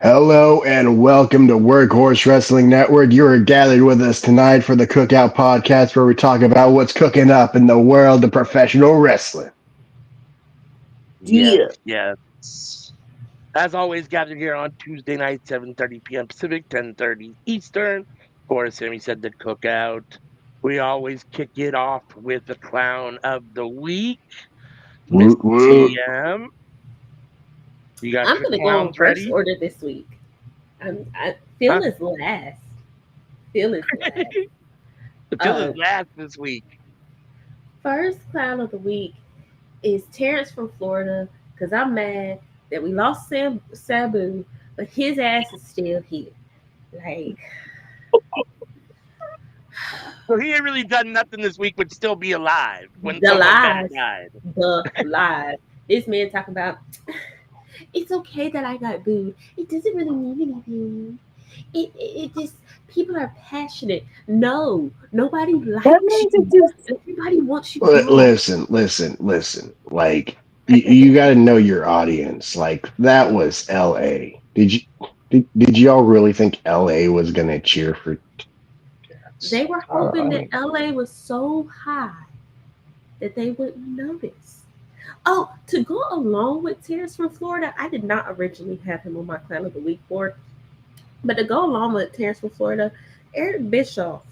Hello and welcome to Workhorse Wrestling Network. You are gathered with us tonight for the Cookout podcast where we talk about what's cooking up in the world of professional wrestling. Yes, Yeah. yes. As always, gathered here on Tuesday night, 7:30 p.m. Pacific, 10:30 Eastern. Of course, Sammy said the cookout. We always kick it off with the clown of the week, Miss Woot woot. TM. You got I'm your gonna go in clowns reverse ready? order this week. Phil Huh? is last. Phil is last. The Phil is Uh, last this week. First clown of the week is Terrence from Florida because I'm mad that we lost Sabu, but his ass is still here. Like So he ain't really done nothing this week, but still be alive when the someone better lies, died. the lies. This man talking about it's okay that I got booed. It doesn't really mean anything. It just people are passionate. No, nobody That likes means that you. you Everybody wants you gone. Listen. Like you got to know your audience. Like that was L.A. Did y'all really think L.A. was gonna cheer for? They were hoping that LA was so high that they wouldn't notice. Oh, to go along with Tears from Florida, I did not originally have him on my clown of the week board, but to go along with Tears from Florida, Eric Bischoff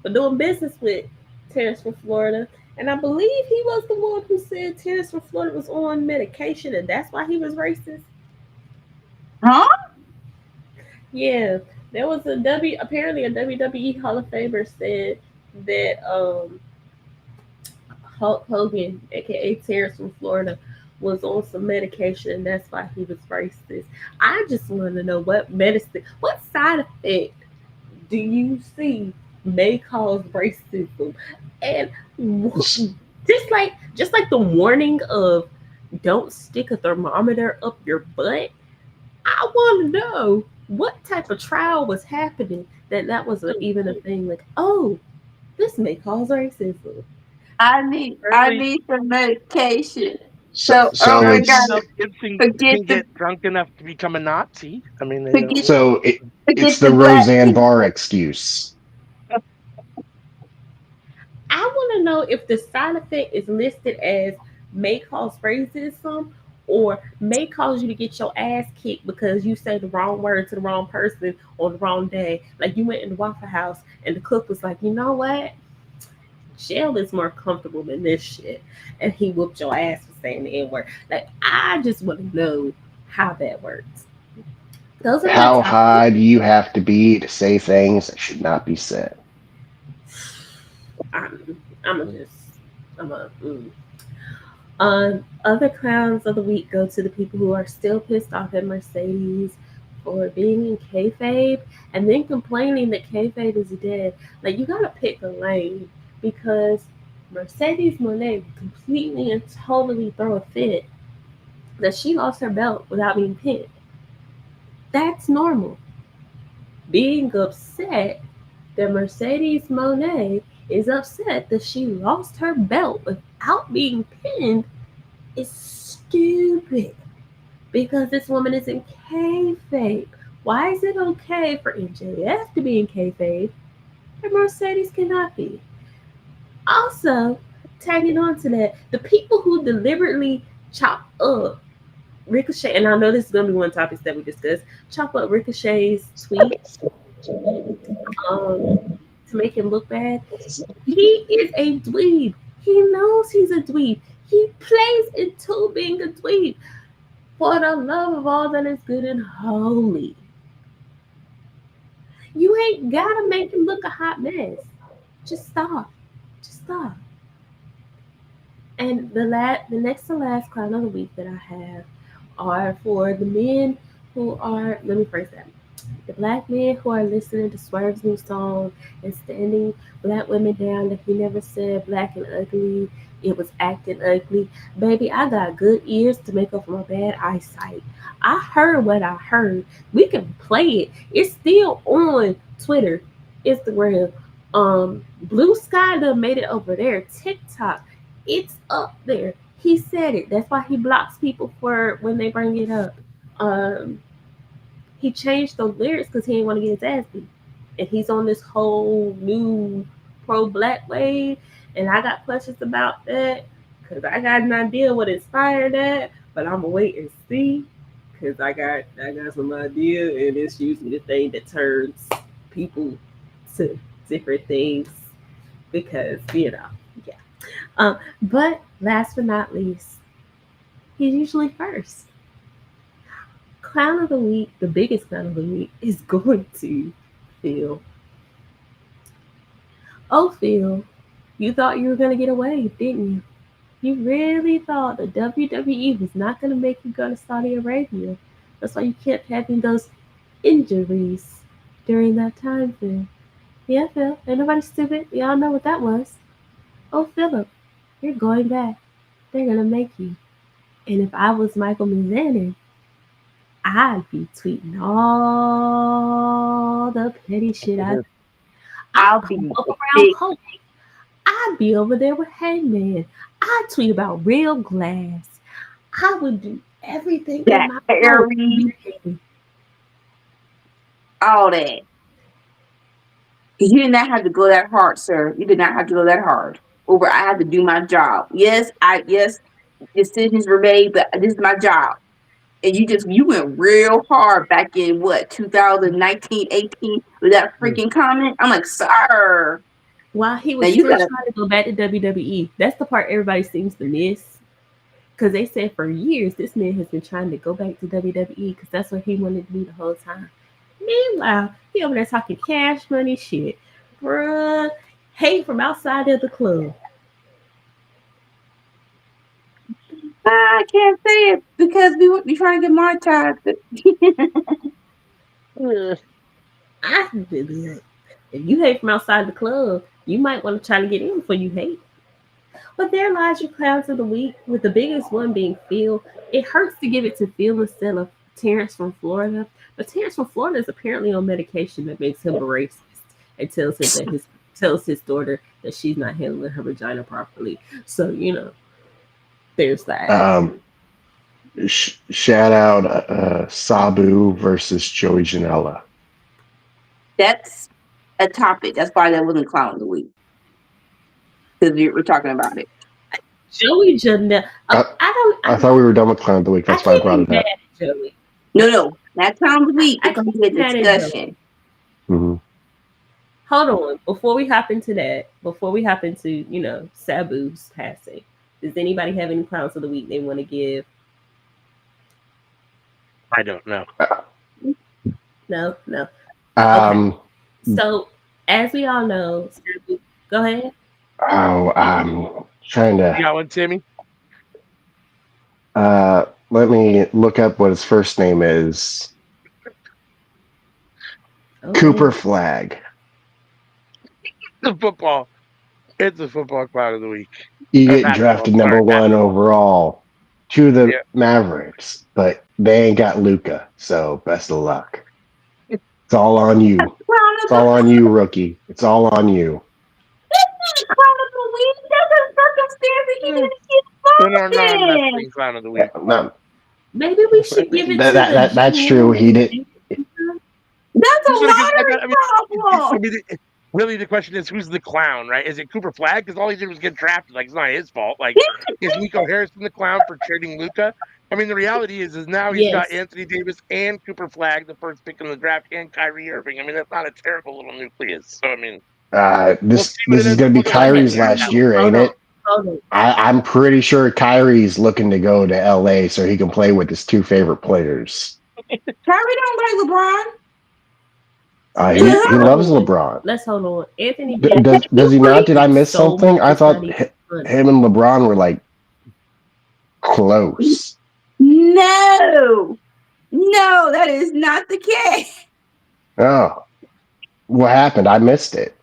for doing business with Terrence from Florida. And I believe he was the one who said Terrence from Florida was on medication and that's why he was racist. huh? Yeah, there was apparently a WWE Hall of Famer said that Hulk Hogan, aka Terrence from Florida, was on some medication and that's why he was racist. I just want to know what side effect do you see may cause racism? And just like the warning of don't stick a thermometer up your butt, I want to know what type of trial was happening that was even a thing. Like, oh, this may cause racism. I Apparently, need some medication. So So oh so my apparently god, it's Mel Gibson forget can the get drunk enough to become a Nazi. I mean, forget so it's forget the the black Roseanne people. Barr excuse. I want to know if the side effect is listed as may cause racism or may cause you to get your ass kicked because you said the wrong word to the wrong person on the wrong day. Like you went in the Waffle House and the cook was like, you know what? Jail is more comfortable than this shit. And he whooped your ass for saying the N word. Like, I just want to know how that works. Those are my How top high do three. you have to be to say things that should not be said? I'm a just, I'm a, mm. Other clowns of the week go to the people who are still pissed off at Mercedes for being in kayfabe and then complaining that kayfabe is dead. Like, you gotta pick a lane because Mercedes Monet completely and totally throw a fit that she lost her belt without being pinned. That's normal. Being upset that Mercedes Monet is upset that she lost her belt without being pinned is stupid because this woman is in kayfabe. Why is it okay for MJF to be in kayfabe and Mercedes cannot be? Also, tagging on to that, the people who deliberately chop up Ricochet, and I know this is going to be one topic that we discuss, chop up Ricochet's tweets um, to make him look bad. He is a dweeb. He knows he's a dweeb. He plays into being a dweeb. For the love of all that is good and holy. You ain't gotta make him look a hot mess. Just stop. Just stop. And the next to last clown of the week that I have are for the men who are, let me phrase that. The black men who are listening to Swerve's new song and standing black women down that he never said black and ugly. It was acting ugly. Baby, I got good ears to make up for my bad eyesight. I heard what I heard. We can play it. It's still on Twitter, Instagram. Blue Sky done made it over there. TikTok. It's up there. He said it. That's why he blocks people for when they bring it up. Um, he changed the lyrics because he didn't want to get his ass beat. And he's on this whole new pro black wave. And I got questions about that because I got an idea what inspired that, but I'm gonna wait and see because I got some idea, and it's usually the thing that turns people to different things because yeah. But last but not least, he's usually first. Clown of the week, the biggest clown of the week, is going to Phil. Oh, Phil, you thought you were going to get away, didn't you? You really thought the WWE was not going to make you go to Saudi Arabia. That's why you kept having those injuries during that time, Phil. Yeah, Phil, ain't nobody stupid. Y'all know what that was. Oh, Philip, you're going back. They're going to make you. And if I was Michael Mizanin, I'd be tweeting all the petty shit I'd I'll come be up around big. Hulk. I'd be over there with Hangman. I'd tweet about real glass. I would do everything in Jack my power to Perry, be petty. all that. Because you did not have to go that hard, sir. You did not have to go that hard. Over, I had to do my job. Yes, decisions were made, but this is my job. And you went real hard back in what 2019, 18 with that freaking comment. I'm like, sir, While he now was you still gotta trying to go back to WWE. That's the part everybody seems to miss. Because they said for years this man has been trying to go back to WWE because that's what he wanted to do the whole time. Meanwhile, he over there talking cash money shit. Bruh, hate from outside of the club. I can't say it because we would be trying to get monetized. I if you hate from outside the club, you might want to try to get in before you hate. But there lies your clowns of the week, with the biggest one being Phil. It hurts to give it to Phil instead of Terrence from Florida, but Terrence from Florida is apparently on medication that makes him a racist and tells his daughter that she's not handling her vagina properly. So there's that. Shout out Sabu versus Joey Janela. That's a topic. That's why that wasn't clown of the week because we're talking about it. Joey Janelle. I thought we were done with Clown of the Week. I That's why I can't brought be it mad up. at Joey. No, not clown of the week. I It's going to can't be a be mad at Joey. discussion. Mm-hmm. Hold on. Before we hop into Sabu's passing, does anybody have any clowns of the week they want to give? I don't know. No. Um, Okay. So, as we all know, Sabu, go ahead. Oh, I'm trying You to. got one, Timmy? Let me look up what his first name is. Oh, Cooper man. Flag. The football. It's a football clown of the week. You Or get basketball, drafted sorry, number one basketball. overall to the Yeah. Mavericks, but they ain't got Luca. So best of luck. It's all on you. Clown It's of the all on you, rookie. It's all on you. That's not clown of the week. That's a circumstance that he In our didn't get involved in. non-wrestling clown of the week. No, Maybe we should give it to the that's true. GM. He did. That's a I mean, lottery problem. really, the question is, who's the clown, right? Is it Cooper Flag? Because all he did was get drafted. Like, it's not his fault. Like, is Nico Harrison the clown for trading Luca? I mean, the reality is now he's got Yes. Anthony Davis and Cooper Flag, the first pick in the draft, and Kyrie Irving. I mean, that's not a terrible little nucleus. So, I mean, we'll see what This it is ends going up to be looking like at Kyrie's the end of last that. year, ain't it? Hold on. I'm pretty sure Kyrie's looking to go to LA so he can play with his two favorite players. Kyrie don't like LeBron. He loves LeBron. Let's hold on. Anthony Davis. Does he not? Did I miss so something? much I is thought not even funny. him and LeBron were like close. No, that is not the case. Oh, what happened? I missed it.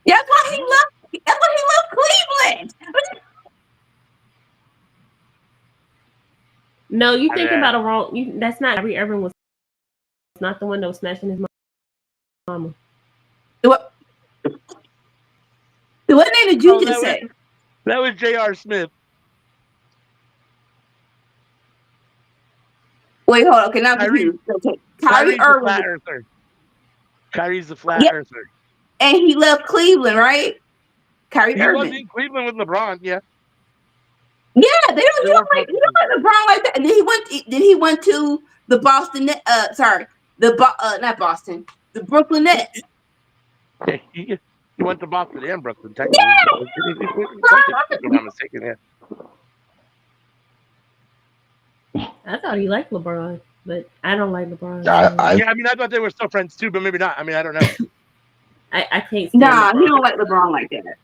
That's why he loved Cleveland. No, you think about it wrong. That's not Kyrie Irving was not the one that was smashing his mama. What name did you just say? That was J.R. Smith. Wait, hold on. Okay, now I'm Kyrie, confused. Okay, Kyrie Kyrie's the flat Irving, earther. Kyrie's the flat yeah, earther. and he left Cleveland, right? Kyrie He was Irving. in Cleveland with LeBron. Yeah, Yeah, they don't. they You were don't like. both. You don't like LeBron like that. And then he went. Then he went to the Boston. Sorry, not Boston. The Brooklyn Nets. He went to Boston and Brooklyn, technically. Yeah, Second, if I'm not mistaken. Yeah. I thought he liked LeBron, but I don't like LeBron, I, so I Yeah, I mean, I thought they were still friends too, but maybe not. I mean, I don't know. I can't stand nah, he LeBron. don't like LeBron like that.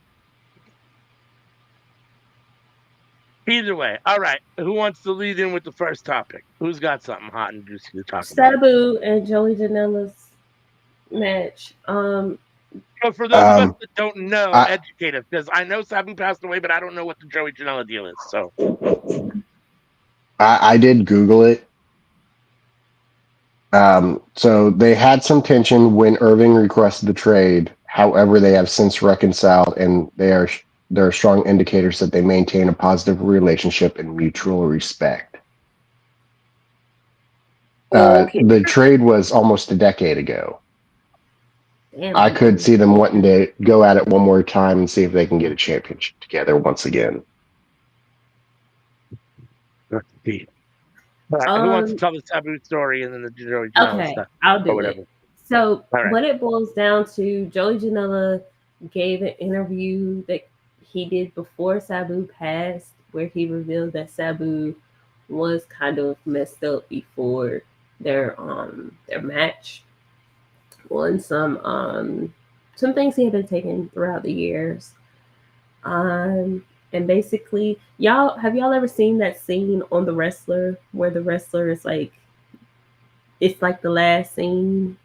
Either way, all right. Who wants to lead in with the first topic? Who's got something hot and juicy to talk about? Sabu and Joey Janela's match. So for those of us um that don't know, I educate us, because I know Sabu passed away, but I don't know what the Joey Janela deal is. So I did Google it. So they had some tension when Irving requested the trade. However, they have since reconciled, and there are strong indicators that they maintain a positive relationship and mutual respect. Okay. The trade was almost a decade ago. Damn, I could people. see them wanting to go at it one more time and see if they can get a championship together once again. let's see. All right, who wants to Um, tell the Sabu story and then the Joey Janela okay, stuff I'll or do whatever? it. So All right. what it boils down to, Joey Janela gave an interview that he did before Sabu passed, where he revealed that Sabu was kind of messed up before their match on some things he had been taking throughout the years. And basically, y'all ever seen that scene on The Wrestler where the wrestler is like, it's like the last scene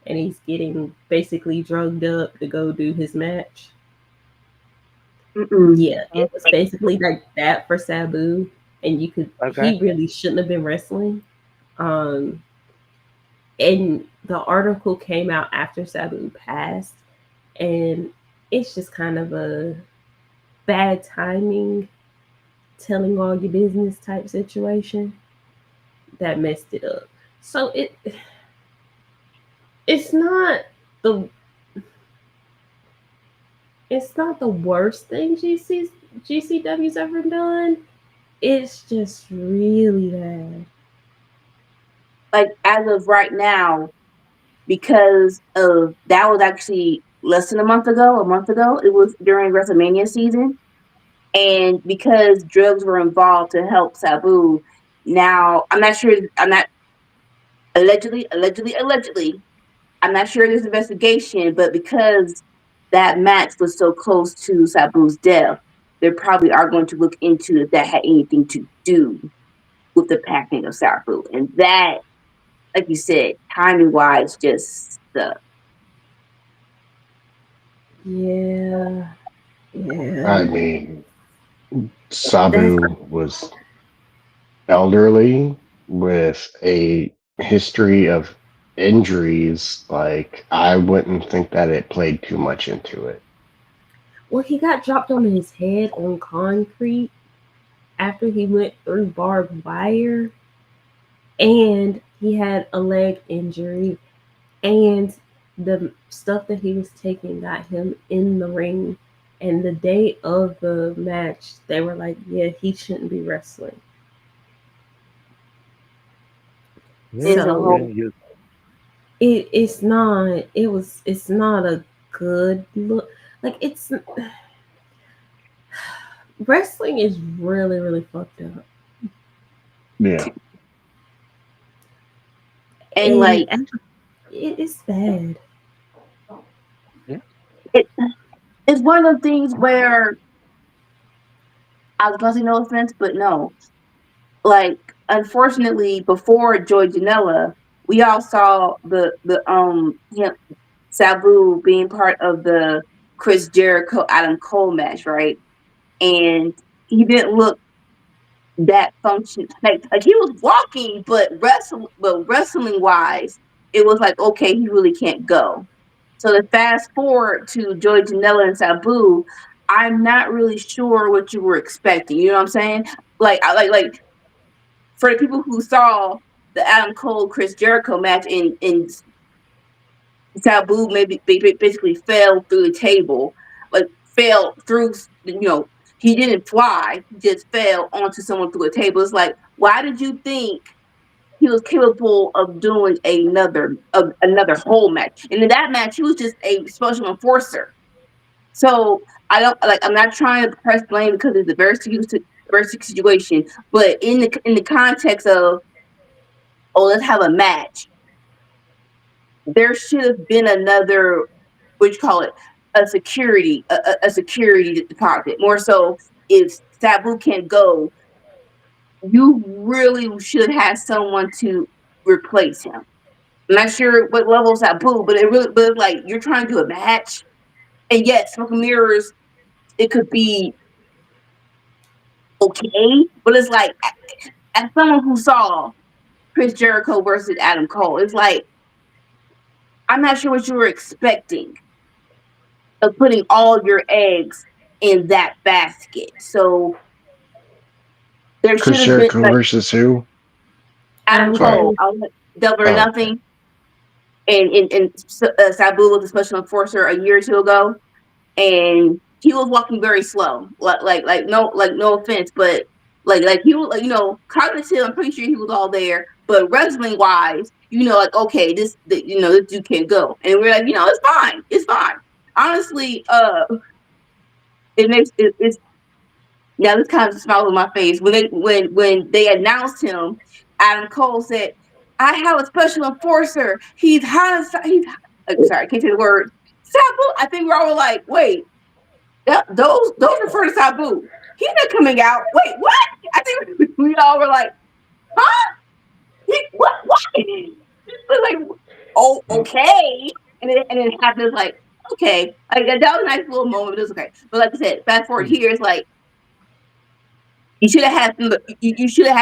and he's getting basically drugged up to go do his match? Mm-mm. Yeah, it was basically like that for Sabu, and Okay. he really shouldn't have been wrestling. Um, and the article came out after Sabu passed, and it's just kind of a bad timing, telling all your business type situation that messed it up. So it's not the it's not the worst thing GCW's ever done. It's just really bad. Like as of right now, because of that was actually less than a month ago. A month ago, it was during WrestleMania season, and because drugs were involved to help Sabu. Now I'm not sure. I'm not allegedly. I'm not sure there's investigation, but because that match was so close to Sabu's death, they probably are going to look into if that had anything to do with the packing of Sabu. And that, like you said, timing wise, just Yeah, I yeah. mean, That's Sabu was elderly with a history of injuries. Like, I wouldn't think that it played too much into it. well, he got dropped on his head on concrete after he went through barbed wire, and he had a leg injury, and the stuff that he was taking got him in the ring. And the day of the match, they were like, "Yeah, he shouldn't be wrestling." is a So whole. it's not a good look. Like, it's wrestling is really really fucked up, Yeah. And and like it's bad. it, it's one of those things where I was going to say no offense, but no. Like unfortunately, before Joy Janela, we all saw the him, Sabu being part of the Chris Jericho Adam Cole match, right? And he didn't look that function like he was walking, but wrestling wise, it was like okay, he really can't go. So to fast forward to Joey Janela and Sabu, I'm not really sure what you were expecting. You know what I'm saying? Like I like for the people who saw. the Adam Cole Chris Jericho match, in Sabu maybe basically fell through the table, like fell through. He didn't fly; he just fell onto someone through a table. It's like, why did you think he was capable of doing another whole match? And in that match, he was just a special enforcer. So I don't like. I'm not trying to press blame because it's a very serious situation. But in the context of, oh, let's have a match, there should have been another, what you call it, a security department. More so, if Sabu can't go, you really should have someone to replace him. I'm not sure what level Sabu, but it's like you're trying to do a match, and yet smoke and mirrors, it could be okay, but it's like, as someone who saw Chris Jericho versus Adam Cole, it's like, I'm not sure what you were expecting of putting all your eggs in that basket. So there should Chris have been, Jericho like, versus who? Adam Sorry. Cole, I was like, Double or Oh, okay. Nothing, and Sabu was a special enforcer a year or two ago, and he was walking very slow, no offense, but like he was, like, cognitive. I'm pretty sure he was all there, but wrestling wise, like, okay, this dude can't go, and we're like, it's fine. Honestly, it's now this kind of smile on my face when they announced him. Adam Cole said, "I have a special enforcer. He's hot. Sorry, I can't say the word. Sabu." I think we're all like, wait. Those refer to Sabu. He's not coming out. Wait, what? I think we all were like, huh? What? Like, oh, okay. And it happened, like, okay. Like, that was a nice little moment. It was okay. But like I said, fast forward here, it's like, you should have had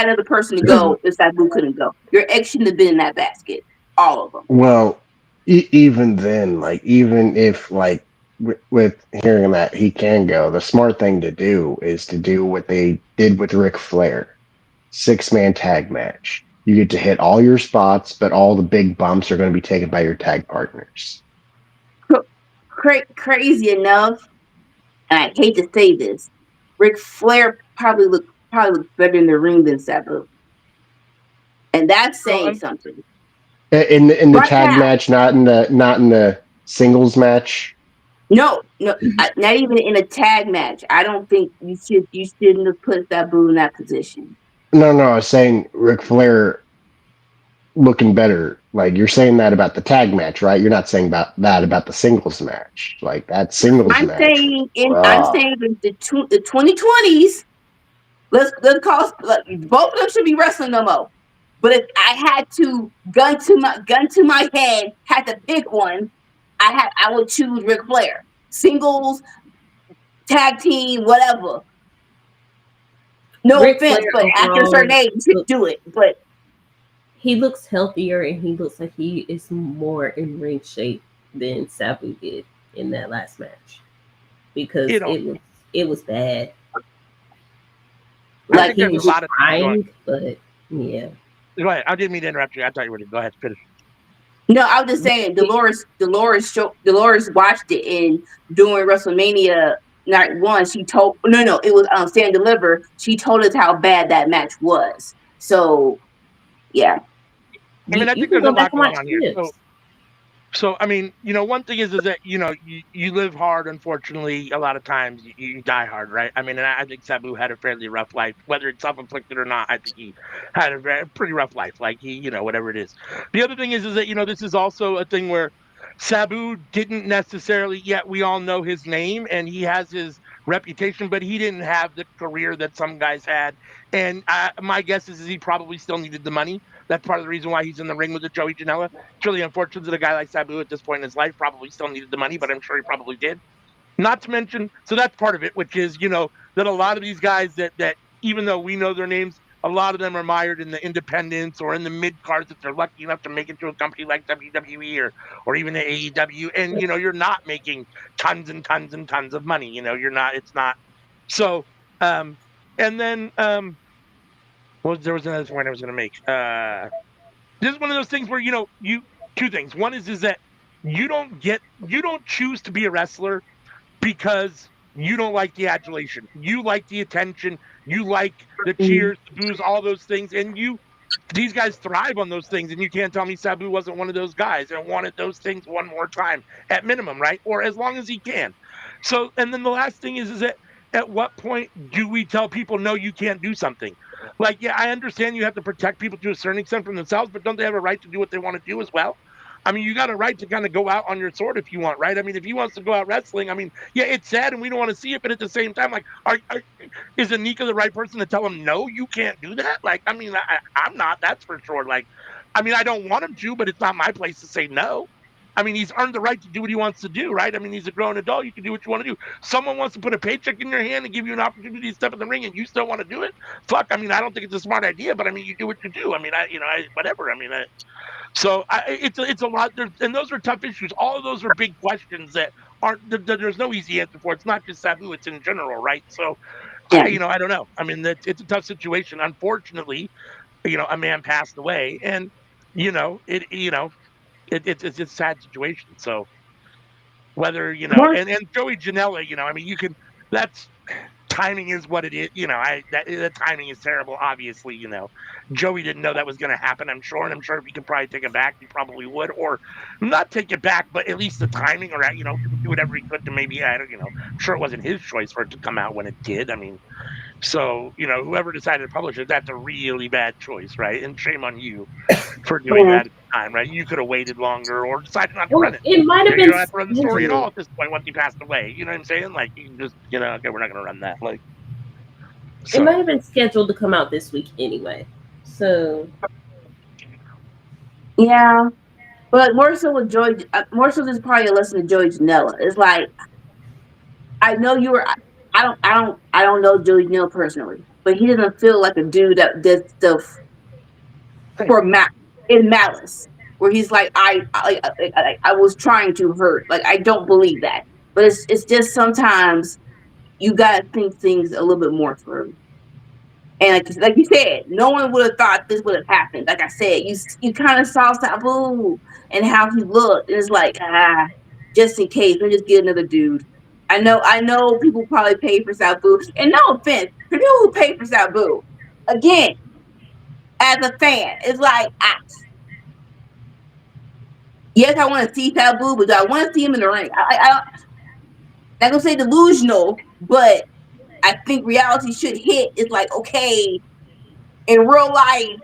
another person to go if Sabu couldn't go. Your egg shouldn't have been in that basket. All of them. Well, even then, like, even if, like, with hearing that he can go, the smart thing to do is to do what they did with Ric Flair. 6-man tag match. You get to hit all your spots, but all the big bumps are going to be taken by your tag partners. Crazy enough, and I hate to say this, Ric Flair probably looked better in the ring than Sabu, and that's saying something. In the Right tag now, match, not in the singles match. no, not even in a tag match. I don't think you shouldn't have put Sabu in that position. No, I was saying Ric Flair looking better. Like, you're saying that about the tag match, right? You're not saying about the singles match. Like, that singles I'm match. saying in the 2020s. Let's call, like, both of them should be wrestling no more. But if I had to gun to my head, had to pick one, I would choose Ric Flair. Singles, tag team, whatever. No Ric offense, Flair but after a certain age, you should do it. But he looks healthier and he looks like he is more in ring shape than Sabu did in that last match, because it was bad. I Like, think he there's was a lot of trying, but yeah. Go ahead. I didn't mean to interrupt you. I thought you were going to go ahead. Finish. no, I was just saying, Dolores watched it, and during WrestleMania night one, she told it was Stand Deliver. She told us how bad that match was. So yeah. I mean, I You think can there's go a back lot and going watch on here. clips. So I mean, one thing is that you live hard. Unfortunately, a lot of times you die hard, right? I mean, and I think Sabu had a fairly rough life, whether it's self-inflicted or not. I think he had a pretty rough life, like he, whatever it is. The other thing is that this is also a thing where Sabu didn't necessarily yet. We all know his name and he has his reputation, but he didn't have the career that some guys had. And my guess is he probably still needed the money. That's part of the reason why he's in the ring with the Joey Janela. It's really unfortunate that a guy like Sabu at this point in his life probably still needed the money, but I'm sure he probably did. Not to mention, so that's part of it, which is, that a lot of these guys that even though we know their names, a lot of them are mired in the independents or in the mid cards if they're lucky enough to make it to a company like WWE or even the AEW. And, you're not making tons and tons and tons of money. You're not, it's not. So, and then, there was another point I was going to make. this is one of those things where you two things. One is that you don't choose to be a wrestler because you don't like the adulation. You like the attention. You like the cheers, the boos, all those things, and these guys thrive on those things, and you can't tell me Sabu wasn't one of those guys and wanted those things one more time at minimum, right? Or as long as he can. So, and then the last thing is that at what point do we tell people no, you can't do something? Like, yeah, I understand you have to protect people to a certain extent from themselves, but don't they have a right to do what they want to do as well? I mean, you got a right to kind of go out on your sword if you want, right? I mean, if he wants to go out wrestling, I mean, yeah, it's sad and we don't want to see it, but at the same time, like, is Anika the right person to tell him no, you can't do that? Like, I mean, I'm not. That's for sure. Like, I mean, I don't want him to, but it's not my place to say no. I mean, he's earned the right to do what he wants to do, right? I mean, he's a grown adult. You can do what you want to do. Someone wants to put a paycheck in your hand and give you an opportunity to step in the ring, and you still want to do it? Fuck. I mean, I don't think it's a smart idea, but I mean, you do what you do. I mean, whatever. I mean, it's a lot, and those are tough issues. All of those are big questions that aren't. There's no easy answer for. It's not just Sabu; it's in general, right? So, Yeah. I don't know. I mean, it's a tough situation. Unfortunately, a man passed away, and it's a sad situation. So whether More, and Joey Janela, I mean, that's timing is what it is. The timing is terrible. Obviously, Joey didn't know that was going to happen. I'm sure, and I'm sure if he could probably take it back, he probably would, or not take it back, but at least the timing, or do whatever he could to maybe. I don't, I'm sure it wasn't his choice for it to come out when it did. I mean, so whoever decided to publish it, that's a really bad choice, right? And shame on you for doing that at the time, right? You could have waited longer or decided not to run it. It might have You been don't have to run the story at all at this point once he passed away. You know what I'm saying? Like, you can just, okay, we're not going to run that. Like, it might have been scheduled to come out this week anyway. So, yeah, but more so with Joy, more so this is probably a lesson to Joey Janela. It's like, I know you were. I don't know Joey Janela personally, but he doesn't feel like a dude that does stuff in malice, where he's like, I was trying to hurt. Like, I don't believe that, but it's just sometimes you gotta think things a little bit more through. And like you said, no one would have thought this would have happened. Like I said, you kind of saw Sabu and how he looked. And it's like, just in case, let me just get another dude. I know people probably pay for Sabu. And no offense, for people who pay for Sabu, again, as a fan, it's like, yes, I want to see Sabu, but I want to see him in the ring. I'm not gonna say delusional, but I think reality should hit. It's like, okay, in real life,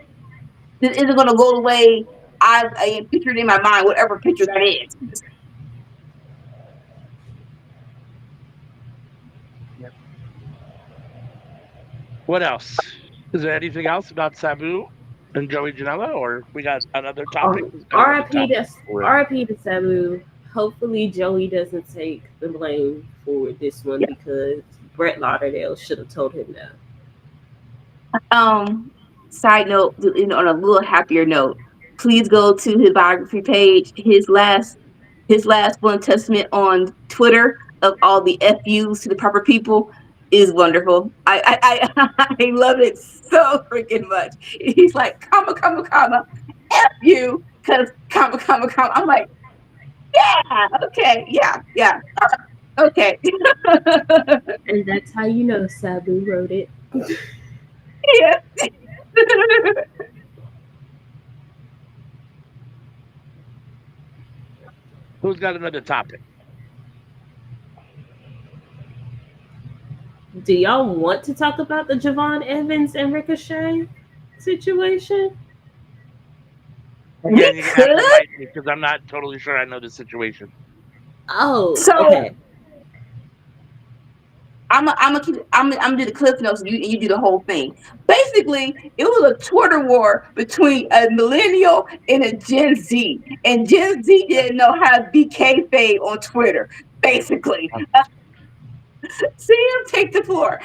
this isn't going to go the way I pictured in my mind, whatever picture that is. What else? Is there anything else about Sabu and Joey Janela, or we got another topic? RIP to Sabu. Hopefully, Joey doesn't take the blame for this one because Brett Lauderdale should have told him no. Side note, on a little happier note, please go to his biography page. His last one testament on Twitter of all the FUs to the proper people is wonderful. I love it so freaking much. He's like, comma, F you, because comma. I'm like, yeah, okay, yeah, okay. and that's how you know Sabu wrote it. Yeah. Who's got another topic? Do y'all want to talk about the Javon Evans and Ricochet situation? Again, you can have to write me because I'm not totally sure I know the situation. Oh, so okay. I'm gonna do the cliff notes. And you do the whole thing. Basically, it was a Twitter war between a millennial and a Gen Z, and Gen Z didn't know how to be kayfabe on Twitter. Basically, see him take the floor.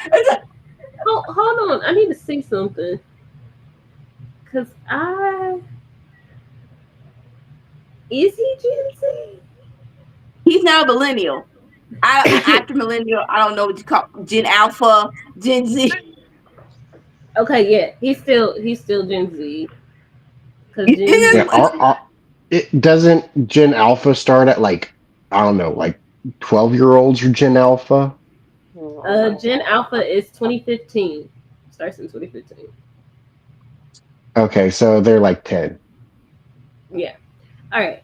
Hold on, I need to see something because is he Gen Z? He's now a millennial. After millennial, I don't know what you call Gen Alpha, Gen Z. Okay, yeah, he's still Gen Z. because Gen Yeah, Z, it doesn't Gen Alpha start at like I don't know, like 12-year-olds or Gen Alpha? Gen Alpha is 2015. Starts in 2015. Okay, so they're like 10. Yeah. All right.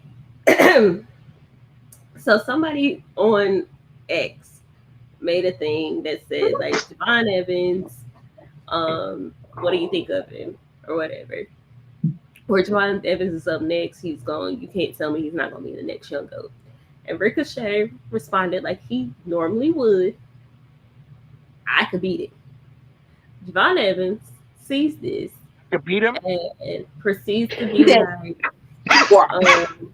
So somebody on X made a thing that said like Javon Evans, what do you think of him or whatever? Where Javon Evans is up next, he's going. You can't tell me he's not going to be the next young goat. And Ricochet responded like he normally would. I could beat it. Javon Evans sees this You beat him? and proceeds to He be said, like, squash, um,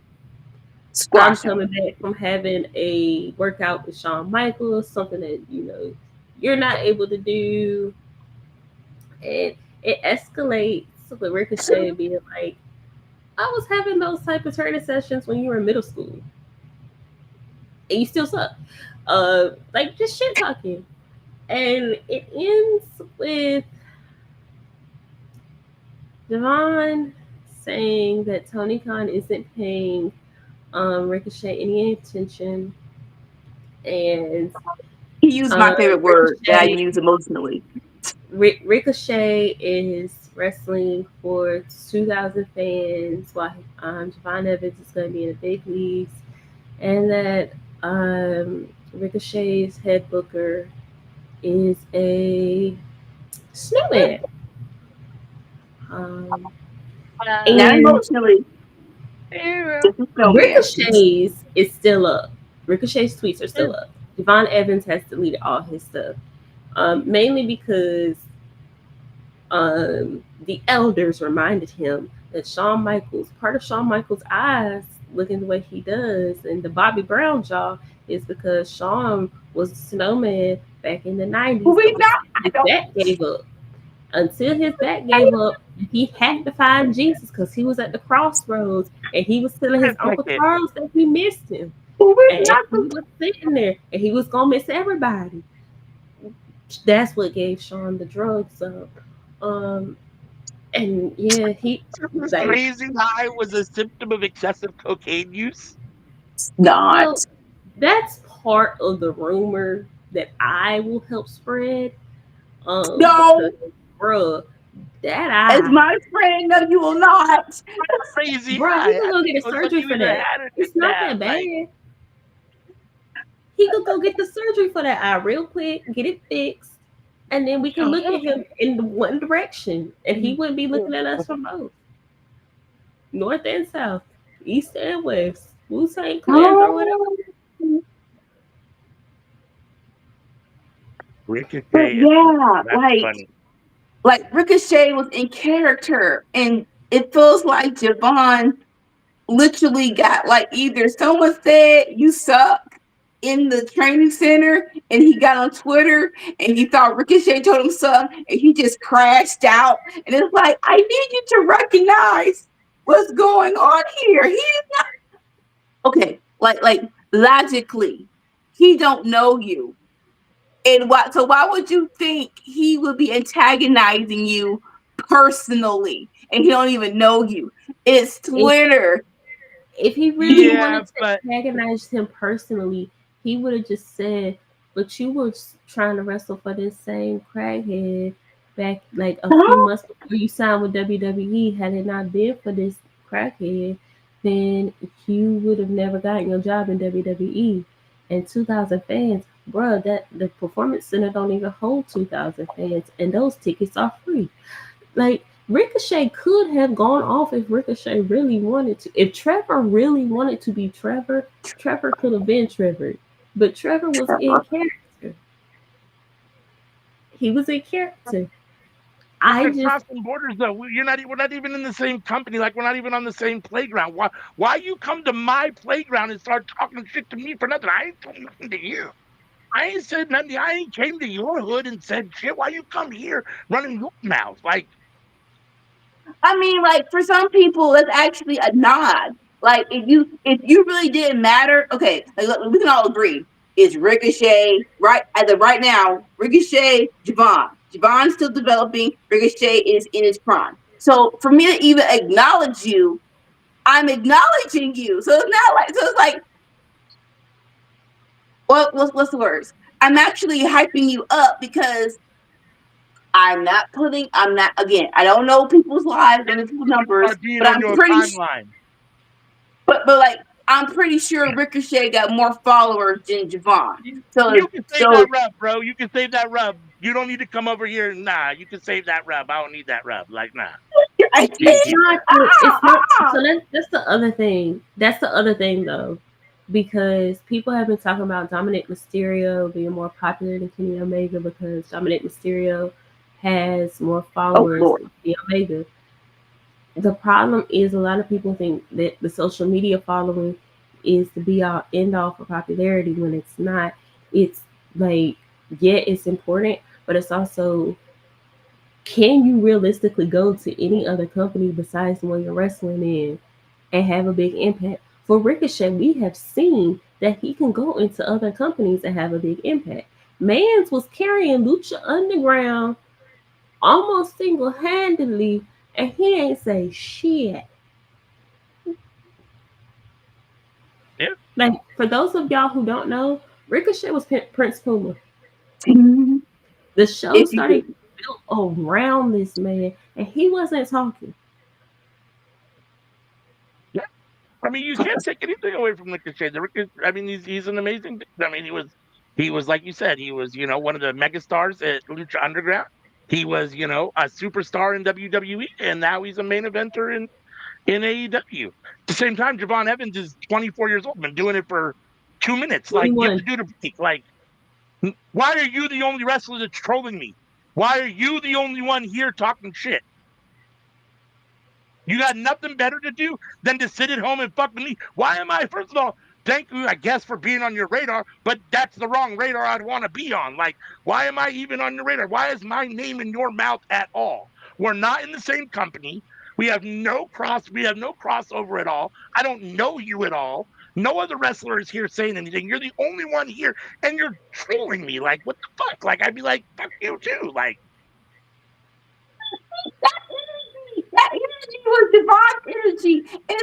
I'm squash him. coming back from having a workout with Shawn Michaels, something that you're not able to do, and it escalates with Ricochet being like, "I was having those type of training sessions when you were in middle school, and you still suck." Like just shit talking, and it ends with Devon saying that Tony Khan isn't paying Ricochet any attention, and He used my favorite word that I Ricochet use emotionally. Ricochet is wrestling for 2,000 fans, while Javon Evans is going to be in the big leagues, and that Ricochet's head booker is a snowman. Um, Not and emotionally, just a snowman. Ricochet's is still up. Ricochet's tweets are still up. Javon Evans has deleted all his stuff, mainly because the elders reminded him that Shawn Michaels, part of Shawn Michaels' eyes looking the way he does, and the Bobby Brown jaw is because Shawn was a snowman back in the 90s We up not. until I his don't. back gave up. Until his back gave up, he had to find Jesus because he was at the crossroads and he was telling his Uncle Charles that he missed him. We And not. he was sitting there and he was going to miss everybody. That's what gave Shawn the drugs up. Um, and yeah, he This like crazy high was a symptom of excessive cocaine use. Not. well, that's part of the rumor that I will help spread. Because No, bruh, that as eye, my friend, no, you will not. Crazy bruh, he high. could I go think get a it was like surgery you for either that. had it or It's didn't not have. that bad. Like, He could go get the surgery for that eye real quick, get it fixed, and then we can look at him in the one direction, and he wouldn't be looking at us from both, north and south, east and west, Wu Tang Clan, throw it up. Oh, but Ricochet is yeah, that's funny. like Ricochet was in character, and it feels like Javon literally got like either someone said you suck in the training center, and he got on Twitter and he thought Ricochet told him something, and he just crashed out. And it's like, I need you to recognize what's going on here. He's not okay. Like logically, he don't know you. And why? So why would you think he would be antagonizing you personally, and he don't even know you? It's If Twitter. if he really Yeah, wanted to but antagonize him personally, he would have just said, "But you were trying to wrestle for this same crackhead back like a few Huh? months before you signed with WWE. Had it not been for this crackhead, then you would have never gotten your job in WWE." And 2,000 fans, bro, that the performance center don't even hold 2,000 fans, and those tickets are free. Like Ricochet could have gone off if Ricochet really wanted to. If Trevor really wanted to be Trevor, Trevor could have been Trevor. But Trevor was in character. He was in character. I we're just crossing borders though. You're not. We're not even in the same company. Like we're not even on the same playground. Why? Why you come to my playground and start talking shit to me for nothing? I ain't told nothing to you. I ain't said nothing. I ain't came to your hood and said shit. Why you come here running your mouth? Like I mean, like for some people, that's actually a nod. Like if you really didn't matter, okay, like, look, we can all agree is Ricochet right as of right now. Ricochet, Javon. Javon's still developing. Ricochet is in his prime. So for me to even acknowledge you, I'm acknowledging you. So it's not like, so it's like, what's the words? I'm actually hyping you up because I'm not, again, I don't know people's lives and people's numbers, Start being but on your timeline. but like, I'm pretty sure Ricochet got more followers than Javon. You can save So that rub, bro. You can save that rub. You don't need to come over here. Nah, you can save that rub. I don't need that rub. Like, nah. I Thank It's you. can't. not. It's not. So that's the other thing. That's the other thing, though, because people have been talking about Dominic Mysterio being more popular than Kenny Omega because Dominic Mysterio has more Oh followers Lord. than Kenny Omega. The problem is a lot of people think that the social media following is the be all end all for popularity when it's not. It's like, yeah, it's important, but it's also, can you realistically go to any other company besides the one you're wrestling in and have a big impact? For Ricochet, we have seen that he can go into other companies and have a big impact. Mans was carrying Lucha Underground almost single handedly, and he ain't say shit. Yeah. Like, for those of y'all who don't know, Ricochet was Prince Puma. The show If you started did. built around this man, and he wasn't talking. Yeah. I mean, you can't take anything away from Ricochet. I mean, he's an amazing. I mean, he was like you said, he was one of the megastars at Lucha Underground. He was a superstar in WWE, and now he's a main eventer in AEW. At the same time, Javon Evans is 24 years old, been doing it for 2 minutes. Like, give the 21. dude a break. Like, why are you the only wrestler that's trolling me? Why are you the only one here talking shit? You got nothing better to do than to sit at home and fuck with me. Why am I? First of all, thank you, I guess, for being on your radar, but that's the wrong radar I'd want to be on. Like, why am I even on your radar? Why is my name in your mouth at all? We're not in the same company. We have no crossover at all. I don't know you at all. No other wrestler is here saying anything. You're the only one here, and you're trolling me. Like, what the fuck? Like, I'd be like, fuck you too. Like, That energy was divine energy. And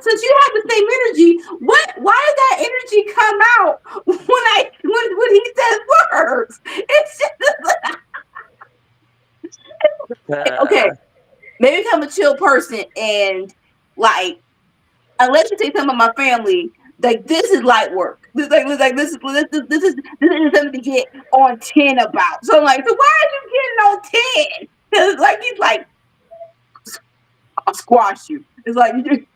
since you have the same energy, why did that energy come out when he says words? It's just like, okay, uh, maybe I'm a chill person and like, unless you say something about my family, like this is light work. This is something to get on 10 about. So I'm like, so why are you getting on 10? Because like he's like, I'll squash you. It's like mean,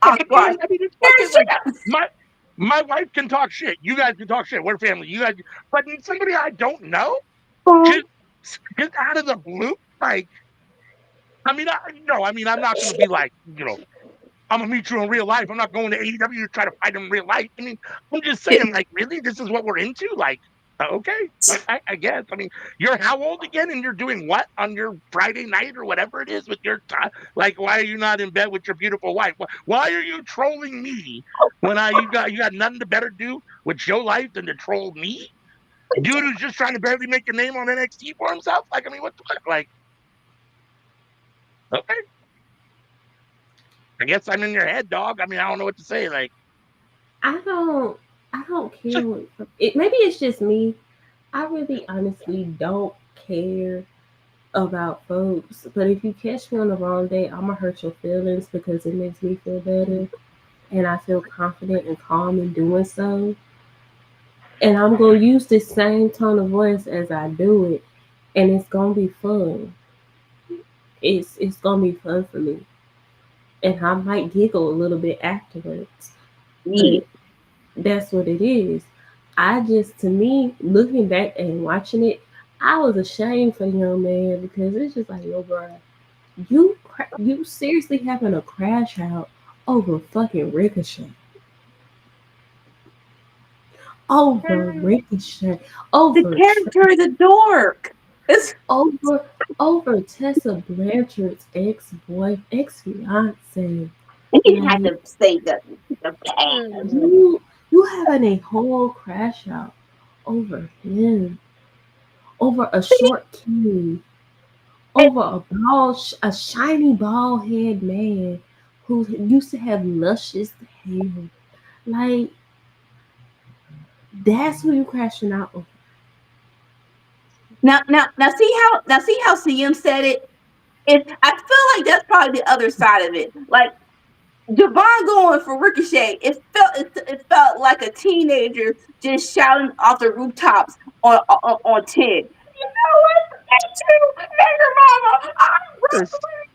I'll squash I mean, it's you. fucking like my wife can talk shit. You guys can talk shit. We're family. You guys, but somebody I don't know Oh, just out of the blue, like, I mean, no, I mean, I'm not going to be like, I'm gonna meet you in real life. I'm not going to AEW to try to fight in real life. I mean, I'm just saying, like, really, this is what we're into? Like, okay, I guess. I mean, you're how old again, and you're doing what on your Friday night or whatever it is with your time? Like, why are you not in bed with your beautiful wife? Why are you trolling me when you got nothing to better do with your life than to troll me? Dude who's just trying to barely make a name on NXT for himself. Like, I mean, what the fuck? Like, okay, I guess I'm in your head, dog. I mean, I don't know what to say. Like, I don't. I don't care what. Maybe it's just me. I really, honestly don't care about folks. But if you catch me on the wrong day, I'm gonna hurt your feelings because it makes me feel better, and I feel confident and calm in doing so. And I'm gonna use this same tone of voice as I do it, and it's gonna be fun. It's gonna be fun for me, and I might giggle a little bit afterwards. yeah. But that's what it is. I just, to me, looking back and watching it, I was ashamed for the young man because it's just like, yo, bro, you seriously having a crash out over fucking Ricochet, over Ricochet, The over character is a dork. It's over over Tessa Blanchard's ex fiance. he didn't have Like, to say the past. you having a whole crash out over him, over a short king, over a shiny bald head man who used to have luscious hair. Like that's who you crashing out over. Now see how CM said it. I feel like that's probably the other side of it. Like Javon going for Ricochet, it felt like a teenager just shouting off the rooftops on 10. You know what? Thank you, and your mama.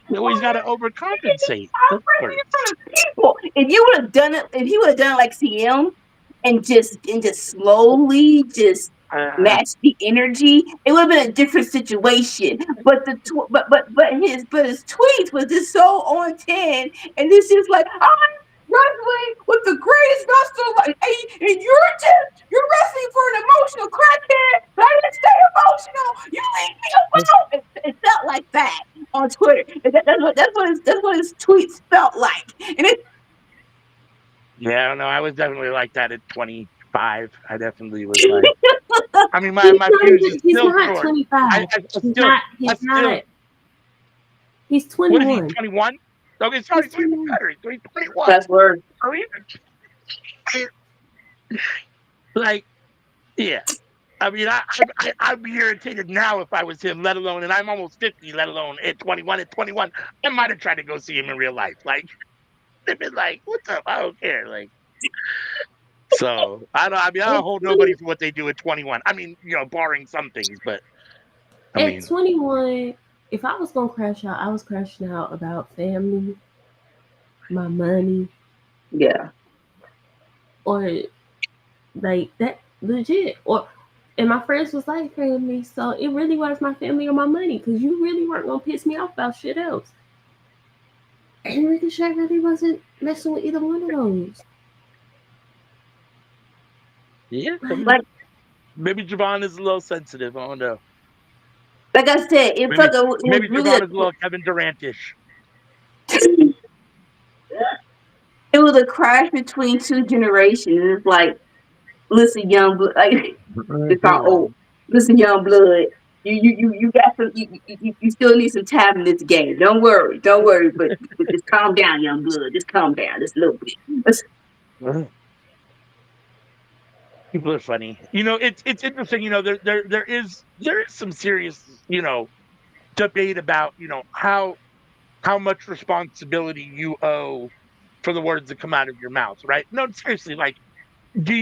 You always got to overcompensate, I'm of bringing course. it for the people. If he would have done it like CM and just slowly just Uh, match the energy, it would have been a different situation. But his tweets was just so on 10, and it's just like I'm wrestling with the greatest wrestler, like, and you're wrestling for an emotional crackhead. I didn't stay emotional. You leave me alone. It felt like that on Twitter. That's what his tweets felt like. And it yeah, I don't know. I was definitely like that at 25. I definitely was like, I mean, my fuse is He's still not short. 25. He's not. I He's still, not. He's what is he, 21. 21? Okay, sorry, He's it's even 21. better. He's 21. that's word. Are we even, like, yeah. I mean, I'd be irritated now if I was him, let alone, and I'm almost 50, let alone at 21. At 21, I might have tried to go see him in real life. Like, they've been like, what's up? I don't care. Like, so I mean, I At don't hold 20, nobody for what they do at 21. I mean, barring some things, but I at mean, 21, if I was gonna crash out, I was crashing out about family, my money, Yeah. or like that legit. Or and my friends was like family, so it really was my family or my money, because you really weren't gonna piss me off about shit else. And Ricochet really wasn't messing with either one of those. yeah. I Like, mean, Like maybe Javon is a little sensitive. I don't know. like I said, it Maybe felt like it was maybe really Javon is a little Kevin Durantish. it was a crash between two generations. It's like, listen, young blood, like it's all old. Listen, young blood. You got some. You still need some time in this game. Don't worry. But just calm down, young blood. Just calm down, just a little bit. People are funny. It's interesting. There is some serious debate about how much responsibility you owe for the words that come out of your mouth, right? No, seriously, like, do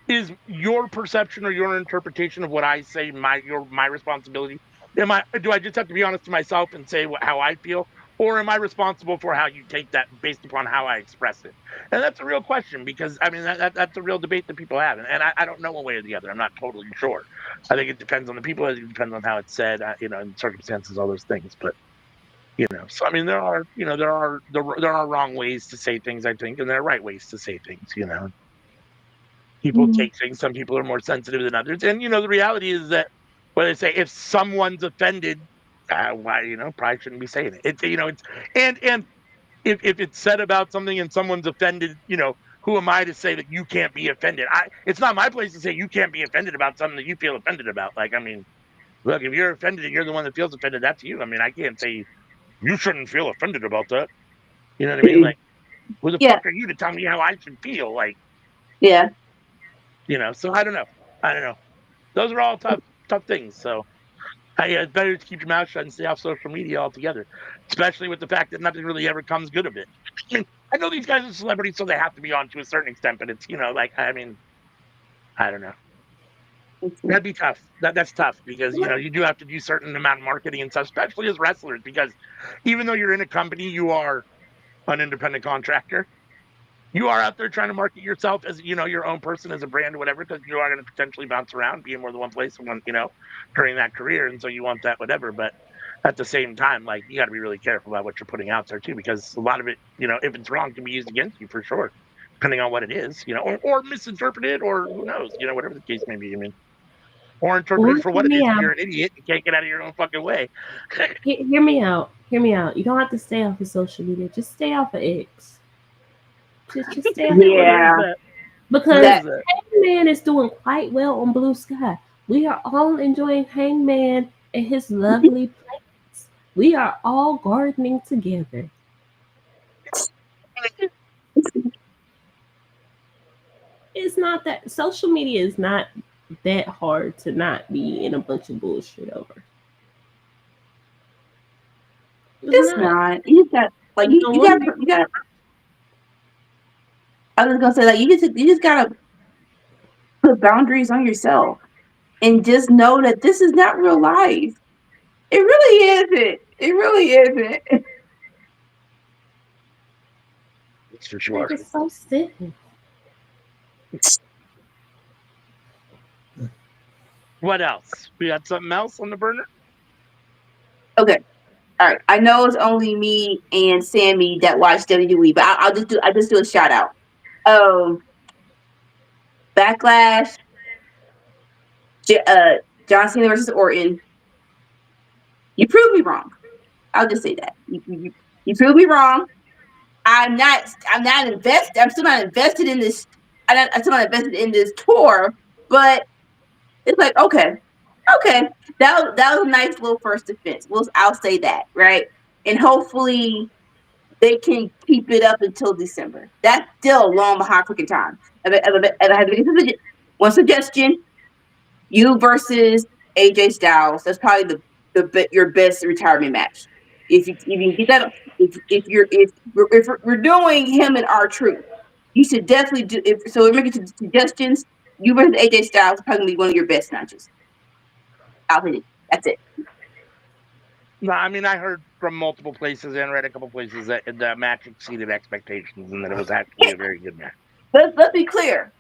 is your perception or your interpretation of what I say my responsibility? Do I just have to be honest to myself and say how I feel, or am I responsible for how you take that based upon how I express it? And that's a real question, because I mean that's a real debate that people have, and I don't know one way or the other. I'm not totally sure. I think it depends on the people. It depends on how it's said, and circumstances, all those things. But so I mean, there are wrong ways to say things, I think, and there are right ways to say things. People mm, take things. Some people are more sensitive than others, and the reality is that what they say, if someone's offended, why probably shouldn't be saying it. It's and if it's said about something and someone's offended, who am I to say that you can't be offended? It's not my place to say you can't be offended about something that you feel offended about. Like, I mean, look, if you're offended and you're the one that feels offended, that's you. I mean, I can't say you shouldn't feel offended about that. You know what I mean? Like, who the Yeah, fuck are you to tell me how I should feel? Like, yeah. so I don't know. I don't know. Those are all tough things. So it's better to keep your mouth shut and stay off social media altogether, especially with the fact that nothing really ever comes good of it. I mean, I know these guys are celebrities, so they have to be on to a certain extent, but it's, like, I mean, I don't know. That'd be tough. That's tough, because, you do have to do certain amount of marketing and stuff, especially as wrestlers, because even though you're in a company, you are an independent contractor. You are out there trying to market yourself as your own person, as a brand or whatever, because you are going to potentially bounce around, be in more than one place during that career, and so you want that whatever. But at the same time, like, you got to be really careful about what you're putting out there too, because a lot of it, if it's wrong, can be used against you for sure, depending on what it is, or misinterpreted, or who knows, whatever the case may be. I mean, or or interpreted for hear what it me is if out. you're an idiot and can't get out of your own fucking way. Hear me out. Hear me out. You don't have to stay off of social media. Just stay off of X. Just stay off of Where X. is Yeah, that? Where Because is that that? Hangman is doing quite well on Blue Sky. We are all enjoying Hangman and his lovely plants. We are all gardening together. It's not that social media is not that hard to not be in a bunch of bullshit over. It's It's not. not. You just got like And no you got wonder you got. I was gonna say like you just gotta put boundaries on yourself and just know that this is not real life. It really isn't. It really isn't. That's for like sure. it's so simple. What else? We got something else on the burner? Okay. All right. I know it's only me and Sammy that watch WWE, but I'll just do a shout out. Um, Backlash, John Cena versus Orton. You proved me wrong. I'll just say that you proved me wrong. I'm not invested. I'm still not invested in this. I'm still not invested in this tour. But it's like okay, that was a nice little first defense. I'll say that, right? And hopefully they can keep it up until December. That's still a long behind freaking time. If I had to make one suggestion, you versus AJ Styles. That's probably your best retirement match. If you can get that, if we're doing him and R-Truth, you should definitely do. If so, we're making suggestions. You versus AJ Styles is probably one of your best matches. I'll hit it. That's it. No, I mean I heard from multiple places and read a couple places that the match exceeded expectations and that it was actually a very good match. Let's be clear.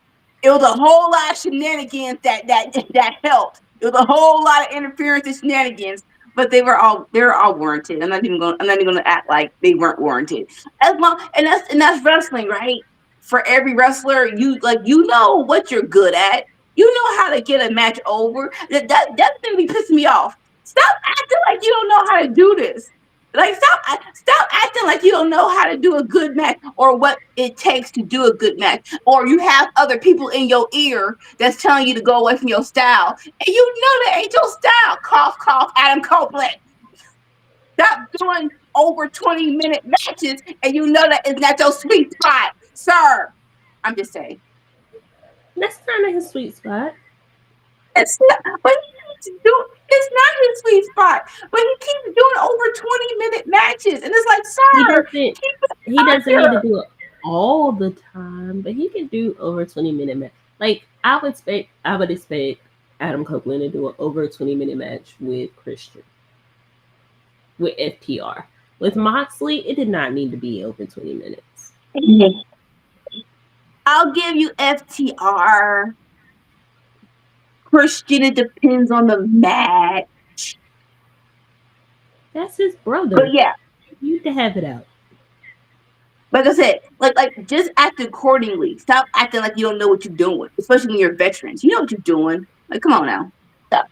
It was a whole lot of shenanigans that helped. It was a whole lot of interference and shenanigans, but they were all warranted. I'm not even gonna act like they weren't warranted. As long and that's wrestling, right? For every wrestler, you know what you're good at. You know how to get a match over. That's gonna be pissing me off. Stop acting like you don't know how to do this. Like stop acting like you don't know how to do a good match or what it takes to do a good match. Or you have other people in your ear that's telling you to go away from your style. And you know that ain't your style. Cough, cough, Adam Copeland. Stop doing over 20-minute matches and you know that it's not your sweet spot, sir. I'm just saying. That's kind of his sweet spot. It's not, but it's not his sweet spot. But he keeps doing over 20-minute matches. And it's like, He sir, doesn't. keep He it doesn't need to under. do it all the time, but he can do over 20-minute match. Like I would expect Adam Copeland to do an over 20-minute match with Christian, with FTR. With Moxley, it did not need to be over 20 minutes. I'll give you FTR. Christian, it depends on the match. That's his brother. But yeah, You need to have it out. like I said, like just act accordingly. Stop acting like you don't know what you're doing, especially when you're veterans. You know what you're doing. Like, come on now. Stop.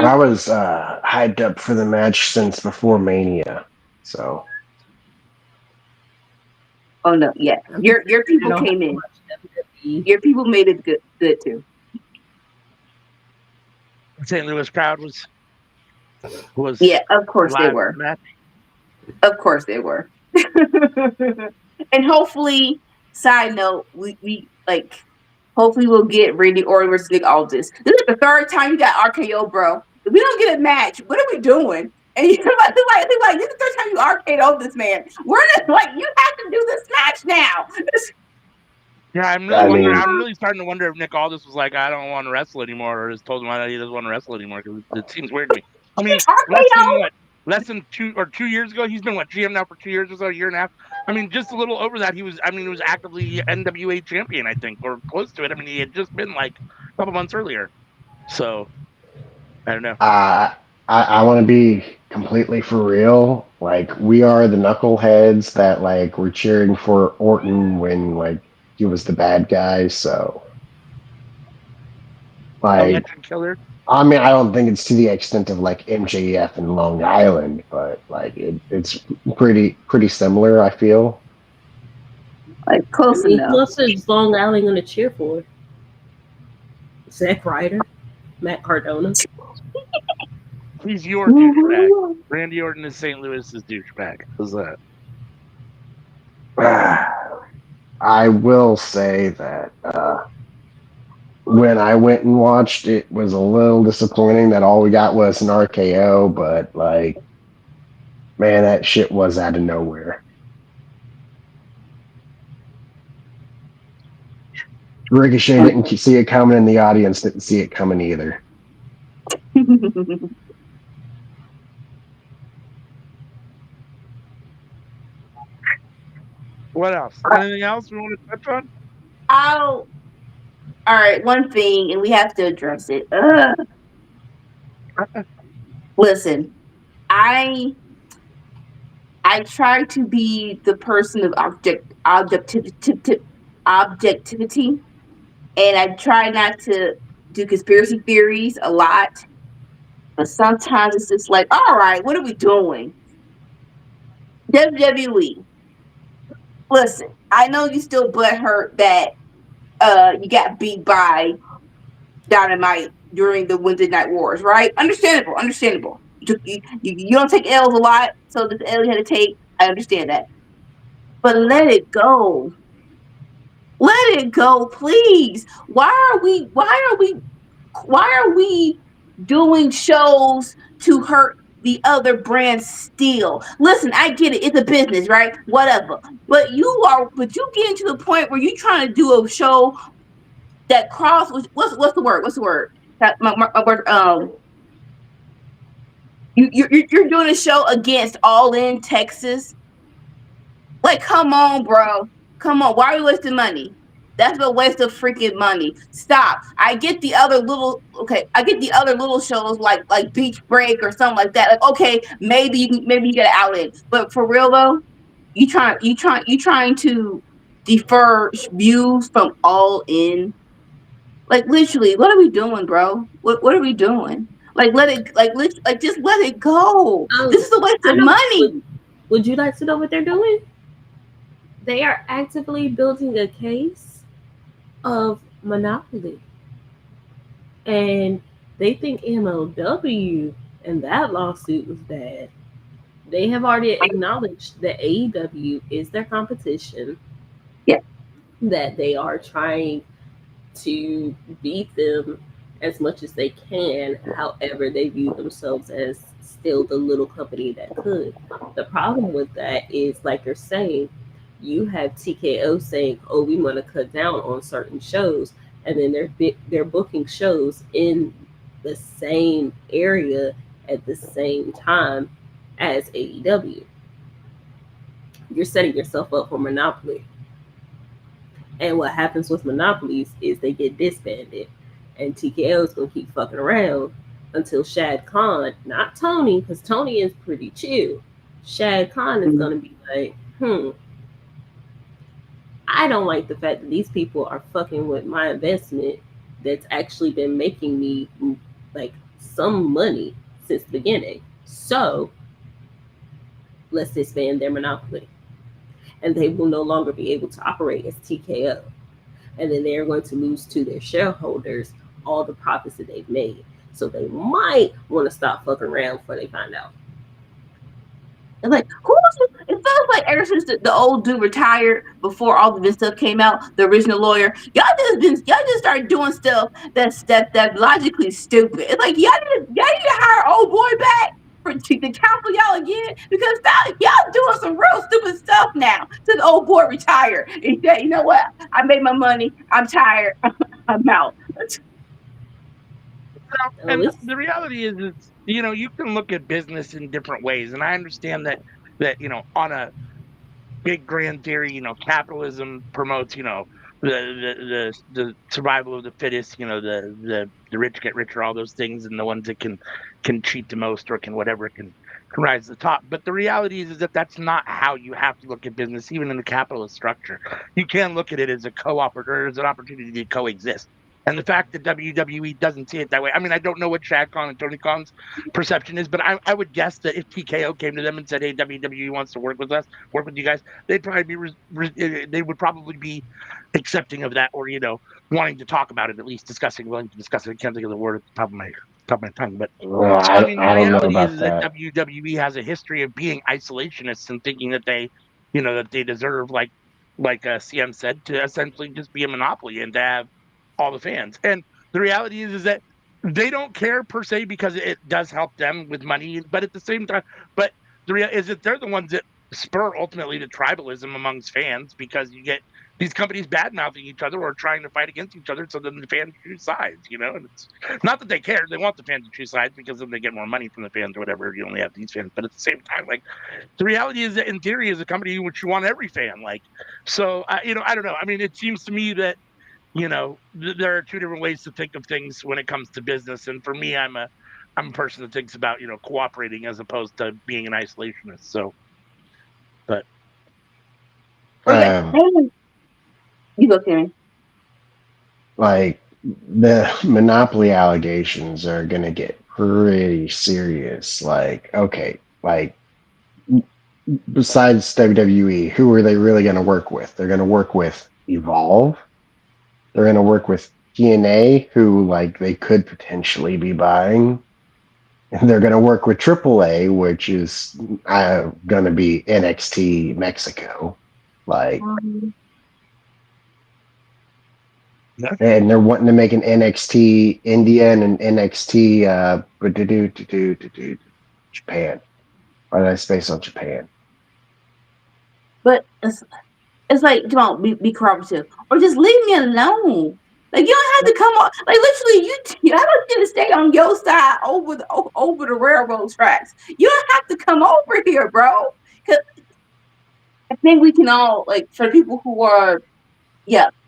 I was hyped up for the match since before Mania. So Oh no, yeah. Your people came in. Your people made it good too. St. Louis crowd was Yeah, of course they live were. match. Of course they were. And hopefully, side note, we like hopefully we'll get Randy Orton versus Nick Aldis. This is the third time you got RKO, bro. If we don't get a match, what are we doing? And you're like, this is the third time you RKO'd this man. We're not, like, you have to do this match now. Yeah, I'm really wondering. I'm really starting to wonder if Nick Aldis was like, I don't want to wrestle anymore, or has told him that he doesn't want to wrestle anymore. Because it seems weird to me. I mean, less than 2 years ago, he's been GM now for 2 years or so, a year and a half. I mean, just a little over that, he was actively NWA champion, I think, or close to it. I mean, he had just been like a couple months earlier. So I don't know. I want to be completely for real. Like, we are the knuckleheads that like were cheering for Orton when like he was the bad guy. So like, Electric Killer. I mean, I don't think it's to the extent of like MJF and Long Island, but like it's pretty similar. I feel like close enough. What's Long Island going to cheer for? Zack Ryder, Matt Cardona. He's your douchebag. Randy Orton is St. Louis's douchebag. How's that? I will say that when I went and watched, it was a little disappointing that all we got was an RKO, but like, man, that shit was out of nowhere. Ricochet didn't see it coming, and the audience didn't see it coming either. What else? Anything else we want to touch on? All right, one thing, and we have to address it. Listen, I try to be the person of objectivity, and I try not to do conspiracy theories a lot. But sometimes it's just like, all right, what are we doing? WWE. Listen, I know you still butthurt that you got beat by Dynamite during the Wednesday Night Wars, right? Understandable. You don't take L's a lot, so this L you had to take. I understand that, but let it go. Let it go, please. Why are we doing shows to hurt the other brands still? Listen, I get it. It's a business, right? Whatever. But you getting to the point where you trying to do a show that cross what's the word? What's the word? My word, you're doing a show against All In Texas. Like, come on, bro. Come on. Why are we wasting money? That's a waste of freaking money. Stop. I get the other little shows like Beach Break or something like that. Like, okay, maybe you get an outlet. But for real though, you trying to defer views from All In. Like, literally, what are we doing, bro? What are we doing? Like, just let it go. This is a waste of money. Would you like to know what they're doing? They are actively building a case of monopoly. And they think MLW and that lawsuit was bad. They have already acknowledged that AEW is their competition. Yeah. That they are trying to beat them as much as they can. However, they view themselves as still the little company that could. The problem with that is, like you're saying, you have TKO saying, "Oh, we want to cut down on certain shows," and then they're booking shows in the same area at the same time as AEW. You're setting yourself up for monopoly. And what happens with monopolies is they get disbanded. And TKO is going to keep fucking around until Shad Khan, not Tony, because Tony is pretty chill. Shad Khan is going to be like, I don't like the fact that these people are fucking with my investment that's actually been making me like some money since the beginning. So let's disband their monopoly. And they will no longer be able to operate as TKO. And then they're going to lose to their shareholders all the profits that they've made. So they might want to stop fucking around before they find out. And like, it feels like ever since the old dude retired, before all of this stuff came out, the original lawyer, y'all just started doing stuff that's logically stupid. It's like y'all need to hire old boy back to counsel y'all again, because y'all doing some real stupid stuff now since old boy retired. And yeah, you know what? I made my money. I'm tired. I'm out. And the reality is, you can look at business in different ways, and I understand that on a big grand theory, capitalism promotes the survival of the fittest, the rich get richer, all those things, and the ones that can cheat the most or can rise to the top. But the reality is that that's not how you have to look at business, even in the capitalist structure. You can look at it as a co-op, or as an opportunity to coexist. And the fact that WWE doesn't see it that way, I mean, I don't know what Shad Khan and Tony Khan's perception is, but I would guess that if TKO came to them and said, "Hey, WWE wants to work with us, work with you guys," they'd probably they would probably be accepting of that, or wanting to talk about it, at least discussing, willing to discuss it. I can't think of the word at the top of my tongue, but Well, I mean, the I don't know reality about is that that. WWE has a history of being isolationists and thinking that they deserve, like CM said, to essentially just be a monopoly and to have all the fans. And the reality is that they don't care per se because it does help them with money, but at the same time, but the real is that they're the ones that spur ultimately the tribalism amongst fans, because you get these companies bad mouthing each other or trying to fight against each other, so then the fans choose sides. And it's not that they care; they want the fans to choose sides because then they get more money from the fans or whatever. You only have these fans, but at the same time, like, the reality is that in theory, as a company, which you want every fan, like, so I don't know. I mean, it seems to me that there are two different ways to think of things when it comes to business, and for me, I'm a person that thinks about cooperating as opposed to being an isolationist. So, but Okay. Um, You go, Karen. like the monopoly allegations are gonna get pretty serious. Like, okay, like besides WWE, who are they really gonna work with? They're gonna work with Evolve. They're gonna work with TNA, who like they could potentially be buying. And they're gonna work with AAA, which is gonna be NXT Mexico. Like, yeah. and they're wanting to make an NXT India and an NXT Japan. Why did I space on Japan? But it's like, come on, be cooperative, or just leave me alone. Like, you don't have to come on. Like, literally, I don't get to stay on your side over the railroad tracks. You don't have to come over here, bro. Because I think we can all, like, for people who are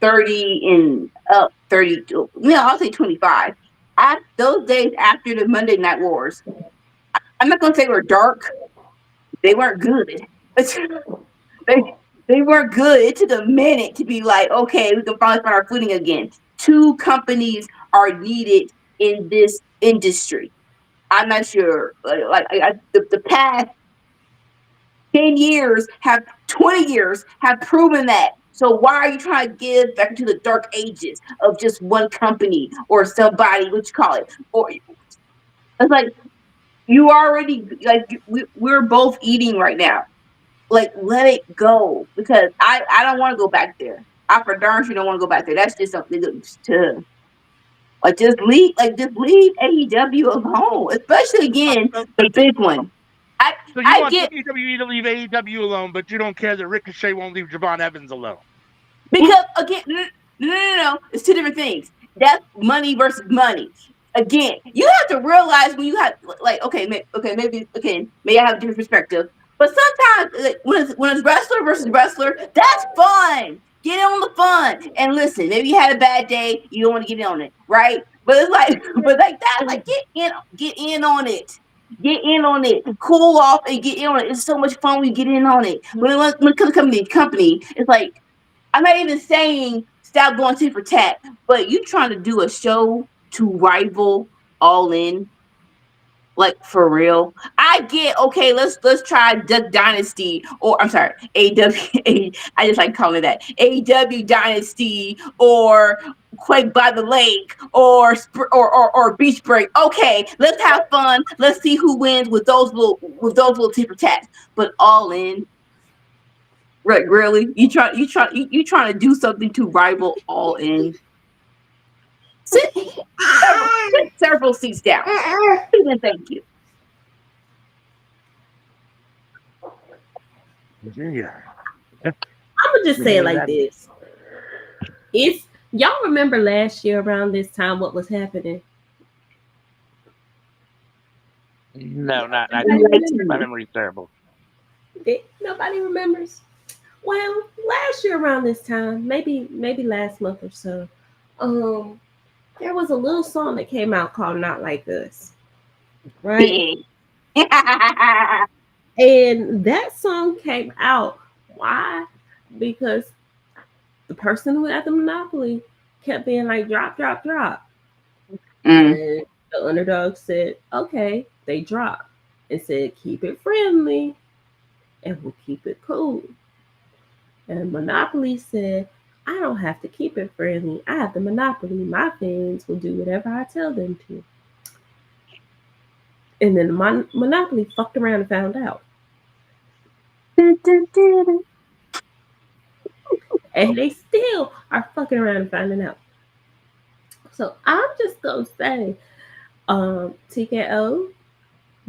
30 and up, 30. I'll say 25. At those days after the Monday Night Wars, I'm not gonna say we're dark. They weren't good. they they weren't good. It took a minute to be like, okay, we can finally find our footing again. Two companies are needed in this industry. I'm not sure. The past 10 years have 20 years have proven that. So why are you trying to give back into the dark ages of just one company or somebody? What you call it? Or it's like you already we're both eating right now. Like, let it go, because I don't want to go back there. I for darn sure don't want to go back there. That's just something to just leave AEW alone, especially again So, the big one. I so you I want get WWE to leave AEW alone, but you don't care that Ricochet won't leave Javon Evans alone. because again, no, it's two different things. That's money versus money. Again, you have to realize when you have maybe I have a different perspective, but sometimes like, when it's wrestler versus wrestler, that's fun. Get in on the fun, and listen. Maybe you had a bad day, you don't want to get in on it, right? But it's like, but like that, like get in on it. Get in on it, cool off, and get in on it. It's so much fun when you get in on it. When it comes to company, it's like I'm not even saying stop going tit for tat, but you trying to do a show to rival All In, like for real. I get okay. Let's try Duck Dynasty, or I'm sorry, AW. I just like calling it that AW Dynasty, or Quake by the Lake, or Beach Break. Okay, let's have fun. Let's see who wins with those little tit for tats. But All In. Right, really? You trying to do something to rival All In? Sit several seats down. Please, thank you. Yeah. I'm gonna just say it like this. If y'all remember last year around this time, what was happening? No, not my memory's terrible. Nobody remembers. Well, last year around this time, maybe last month or so, there was a little song that came out called "Not Like Us," right? And that song came out. Why? Because the person who had the monopoly kept being like, drop, drop, drop. Mm. And the underdog said, okay, they dropped and said, keep it friendly and we'll keep it cool. And Monopoly said, I don't have to keep it friendly. I have the monopoly. My fans will do whatever I tell them to. And then Monopoly fucked around and found out. Dun, dun, dun, dun. And they still are fucking around and finding out. So I'm just gonna say, TKO,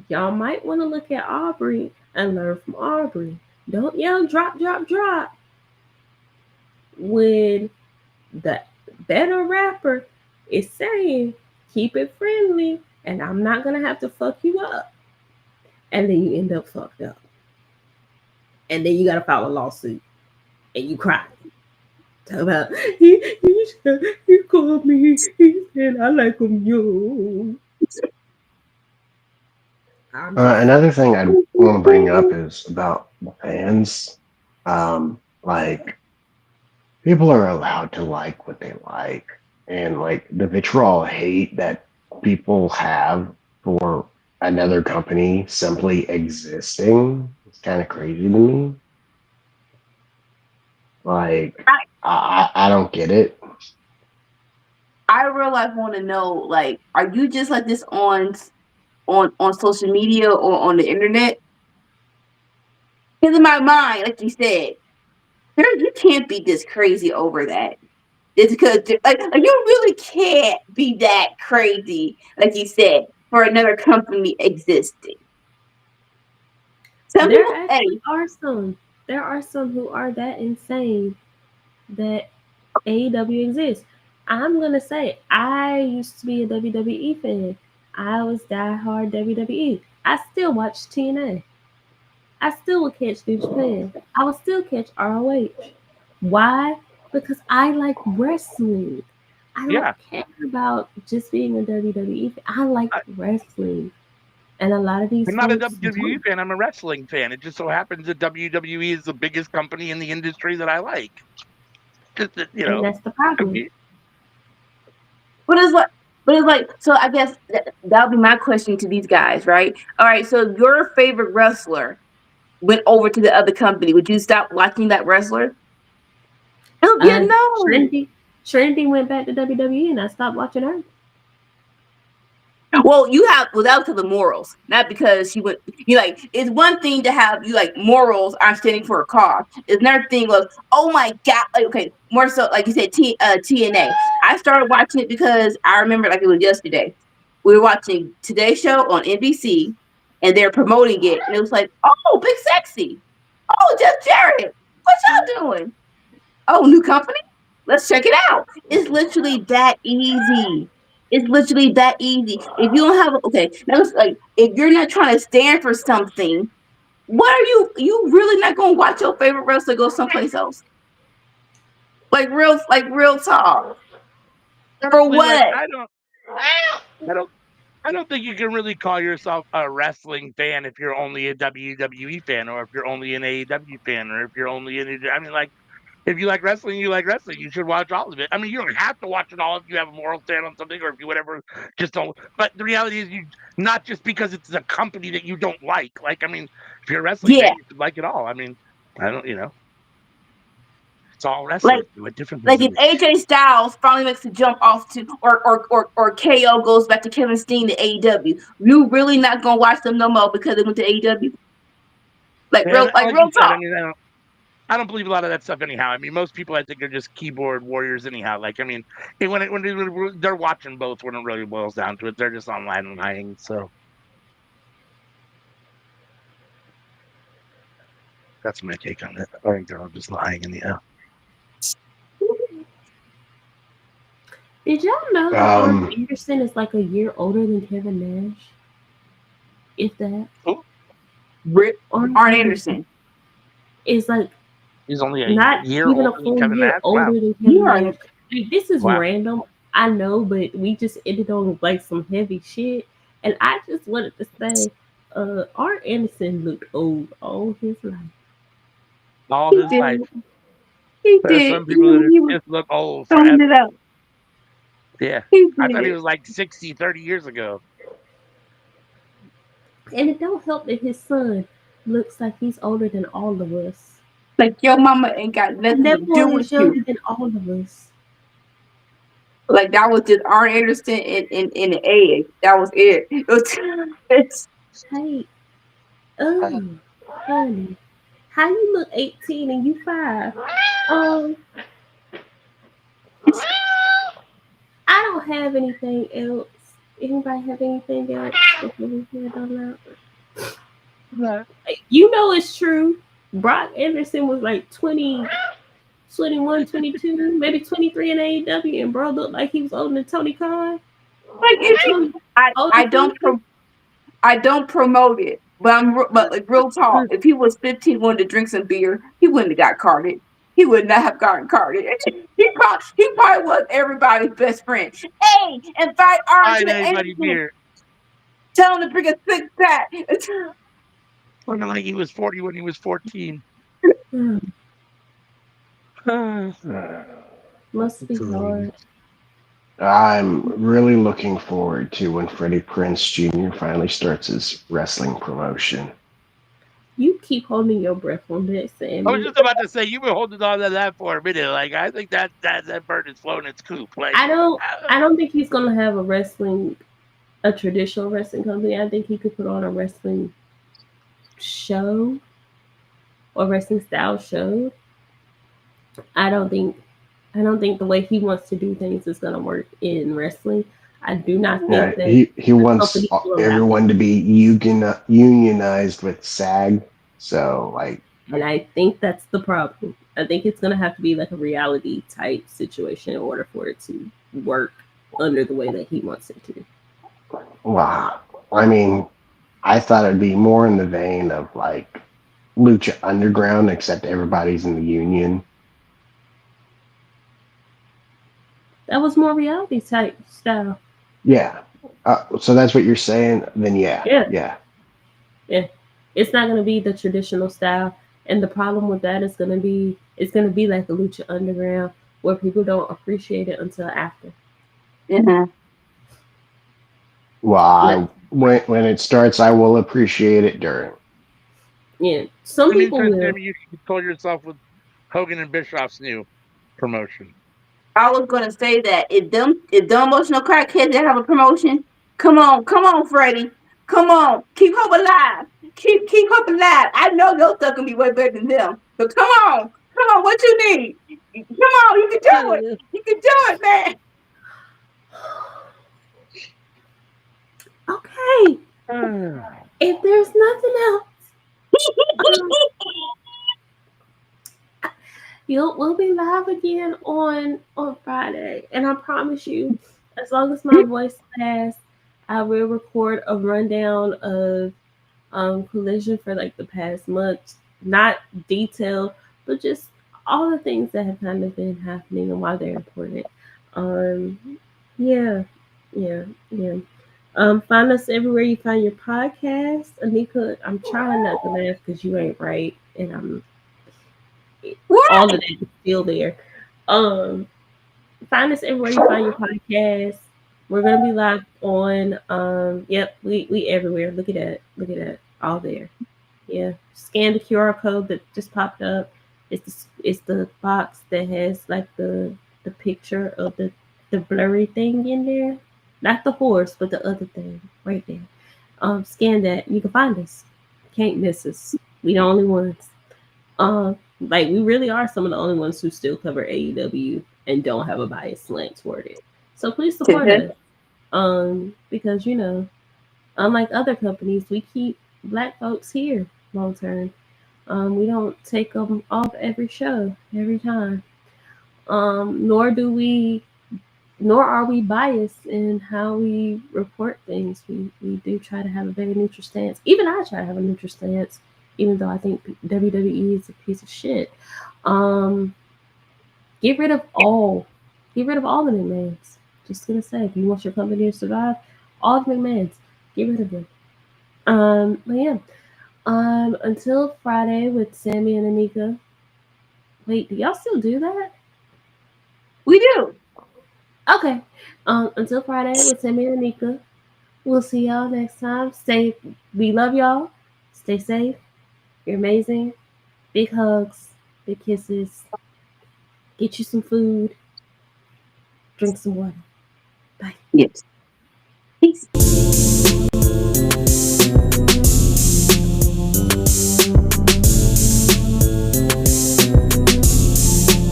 y'all might want to look at Aubrey and learn from Aubrey. Don't yell drop, drop, drop when the better rapper is saying keep it friendly and I'm not gonna have to fuck you up. And then you end up fucked up. And then you gotta file a lawsuit and you cry. Talk about he called me, he said I like him yo. I'm just Another thing I want to bring up is about the fans. Like people are allowed to like what they like, and like the vitriol hate that people have for another company simply existing is kind of crazy to me. Like I don't get it. I real life want to know, like, are you just like this on social media or on the internet? Because in my mind, like you said, you can't be this crazy over that. It's because like you really can't be that crazy, like you said, for another company existing. Some there people, actually hey, are some. There are some who are that insane that AEW exists. I'm gonna say I used to be a WWE fan. I was diehard WWE. I still watch TNA. I still would catch New Japan. I would still catch ROH. Why? Because I like wrestling. I don't Yeah, care about just being a WWE fan. I like I, wrestling. And a lot of these I'm not a folks WWE don't. fan. I'm a wrestling fan. It just so happens that WWE is the biggest company in the industry that I like. Just that, And that's the problem. compete. but it's like, so I guess that'll be my question to these guys, right? All right, so your favorite wrestler went over to the other company. Would you stop watching that wrestler? It'll be a Uh, no. Trinity, Trinity went back to WWE and I stopped watching her. Well, you have without to the morals, not because she went. You like it's one thing to have you like morals are standing for a cause. It's another thing was oh my god. Like, okay, more so like you said TNA. I started watching it because I remember like it was yesterday. We were watching Today's Show on NBC, and they're promoting it, and it was like oh Big Sexy, oh Jeff Jarrett, what y'all doing? Oh, new company? Let's check it out. It's literally that easy. It's literally that easy. If you don't have okay, now it's like if you're not trying to stand for something, what are you really not gonna watch your favorite wrestler go someplace else? Like real talk. For Honestly, like what? I don't, I don't think you can really call yourself a wrestling fan if you're only a WWE fan, or if you're only an AEW fan, or if you're only an. I mean, like if you like wrestling, you like wrestling. You should watch all of it. I mean, you don't have to watch it all if you have a moral stand on something, or if you whatever. Just don't. But the reality is, you not just because it's a company that you don't like. Like, I mean, if you're a wrestling fan, Yeah. you should like it all. I mean, I don't. It's all Like wrestlers do it. Different things like to if me. AJ Styles finally makes a jump off to or KO goes back to Kevin Steen to AEW, you really not gonna watch them no more because they went to AEW? And Like like you real said, I talk. mean, I don't believe a lot of that stuff anyhow. I mean, most people I think are just keyboard warriors anyhow. Like, I mean, when they're watching both, when it really boils down to it, they're just online lying. So that's my take on it. I think they're all just lying in the air. Did y'all know that Arn Um, Anderson is like a year older than Kevin Nash? If that. Oh, Rip Arn Arn Anderson Anderson. is like he's only a not year even a older than full Kevin year Nash. Wow, older than You Kevin are Nash. Like, this is wow. random. I know, but we just ended on like some heavy shit. And I just wanted to say, Arn Anderson looked old all his life. All he his did. life, He there's did. some people that He was just look old throwing forever. it out. Yeah. He I thought he did. was like 60, 30 years ago. And it don't help that his son looks like he's older than all of us. Like your mama ain't got And nothing to that boy do with is you. younger than all of us. Like that was just Arn Anderson in the egg. That was it. It's Hey, oh, honey, how you look 18 and you 5? Um, I don't have anything else. Anybody have anything else before we head on out? You know it's true. Brock Anderson was like 20, 21, 22, maybe 23 in AEW, and bro looked like he was older than Tony Khan. like And if you, Tony older than Tony. I don't promote it, but but like real talk. If he was 15, wanted to drink some beer, he wouldn't have got carded. He would not have gotten carded. He probably was everybody's best friend. Hey, invite Arn to Buying the anybody Anderson. beer. Tell him to bring a six pack. Looking like he was 40 when he was 14. Hmm, Uh, must be hard. I'm really looking forward to when Freddie Prinze Jr. finally starts his wrestling promotion. You keep holding your breath on that, I was Sammy. just about to say you've been holding on to that for a minute. Like I think that bird is flown its coop. Like I don't. I don't think he's gonna have a traditional wrestling company. I think he could put on a wrestling show or wrestling style show. I don't think I don't think the way he wants to do things is gonna work in wrestling. I do not Yeah, think that he the wants company will allow him. everyone to be unionized with SAG. So like, And I think that's the problem. I think it's gonna have to be like a reality type situation in order for it to work under the way that he wants it to. wow. I mean, I thought it'd be more in the vein of like Lucha Underground, except everybody's in the union. That was more reality type style. Yeah. So that's what you're saying? Then yeah, Yeah, yeah. yeah. It's not gonna be the traditional style. And the problem with that is gonna be it's gonna be like the Lucha Underground where people don't appreciate it until after. Uh-huh. Well, Like when it starts, I will appreciate it during. yeah. Some in the people meantime, will. Sammy, you should control yourself with Hogan and Bischoff's new promotion. I was gonna say that if them emotional crackheads that have a promotion, come on, Freddie, come on, keep hope alive, keep hope alive. I know your stuff can be way better than them, so come on, what you need? Come on, you can do it, you can do it, man. Okay. Ah. If there's nothing else, um, we'll be live again on Friday, and I promise you, as long as my voice lasts, I will record a rundown of collision for like the past month, not detailed, but just all the things that have kind of been happening and why they're important. Um, yeah, yeah. Find us everywhere you find your podcast. Anika, I'm trying not to laugh because you ain't right, and I'm What? all of that is still there. Um, Find us everywhere you find your podcast. We're gonna be live on yep, we everywhere. Look at that. Look at that. All there. Yeah. Scan the QR code that just popped up. It's the box that has like the picture of the blurry thing in there. Not the horse, but the other thing right there. Scan that. You can find us. Can't miss us. We the only ones. Like we really are some of the only ones who still cover AEW and don't have a bias slant toward it. So please support us. Because unlike other companies, we keep black folks here long term. We don't take them off every show every time. Nor do we, nor are we biased in how we report things. We do try to have a very neutral stance. Even I try to have a neutral stance, even though I think WWE is a piece of shit. Um, get rid of all, get rid of all the McMahons. Just gonna say, if you want your company to survive, all the McMahons, get rid of them. But yeah. Until Friday with Sammy and Anika. Wait, do y'all still do that? We do. Okay. Okay. Until Friday with Timmy and Anika. We'll see y'all next time. We love y'all. Stay safe. You're amazing. Big hugs, big kisses. Get you some food. Drink some water. Bye. Yes. Peace.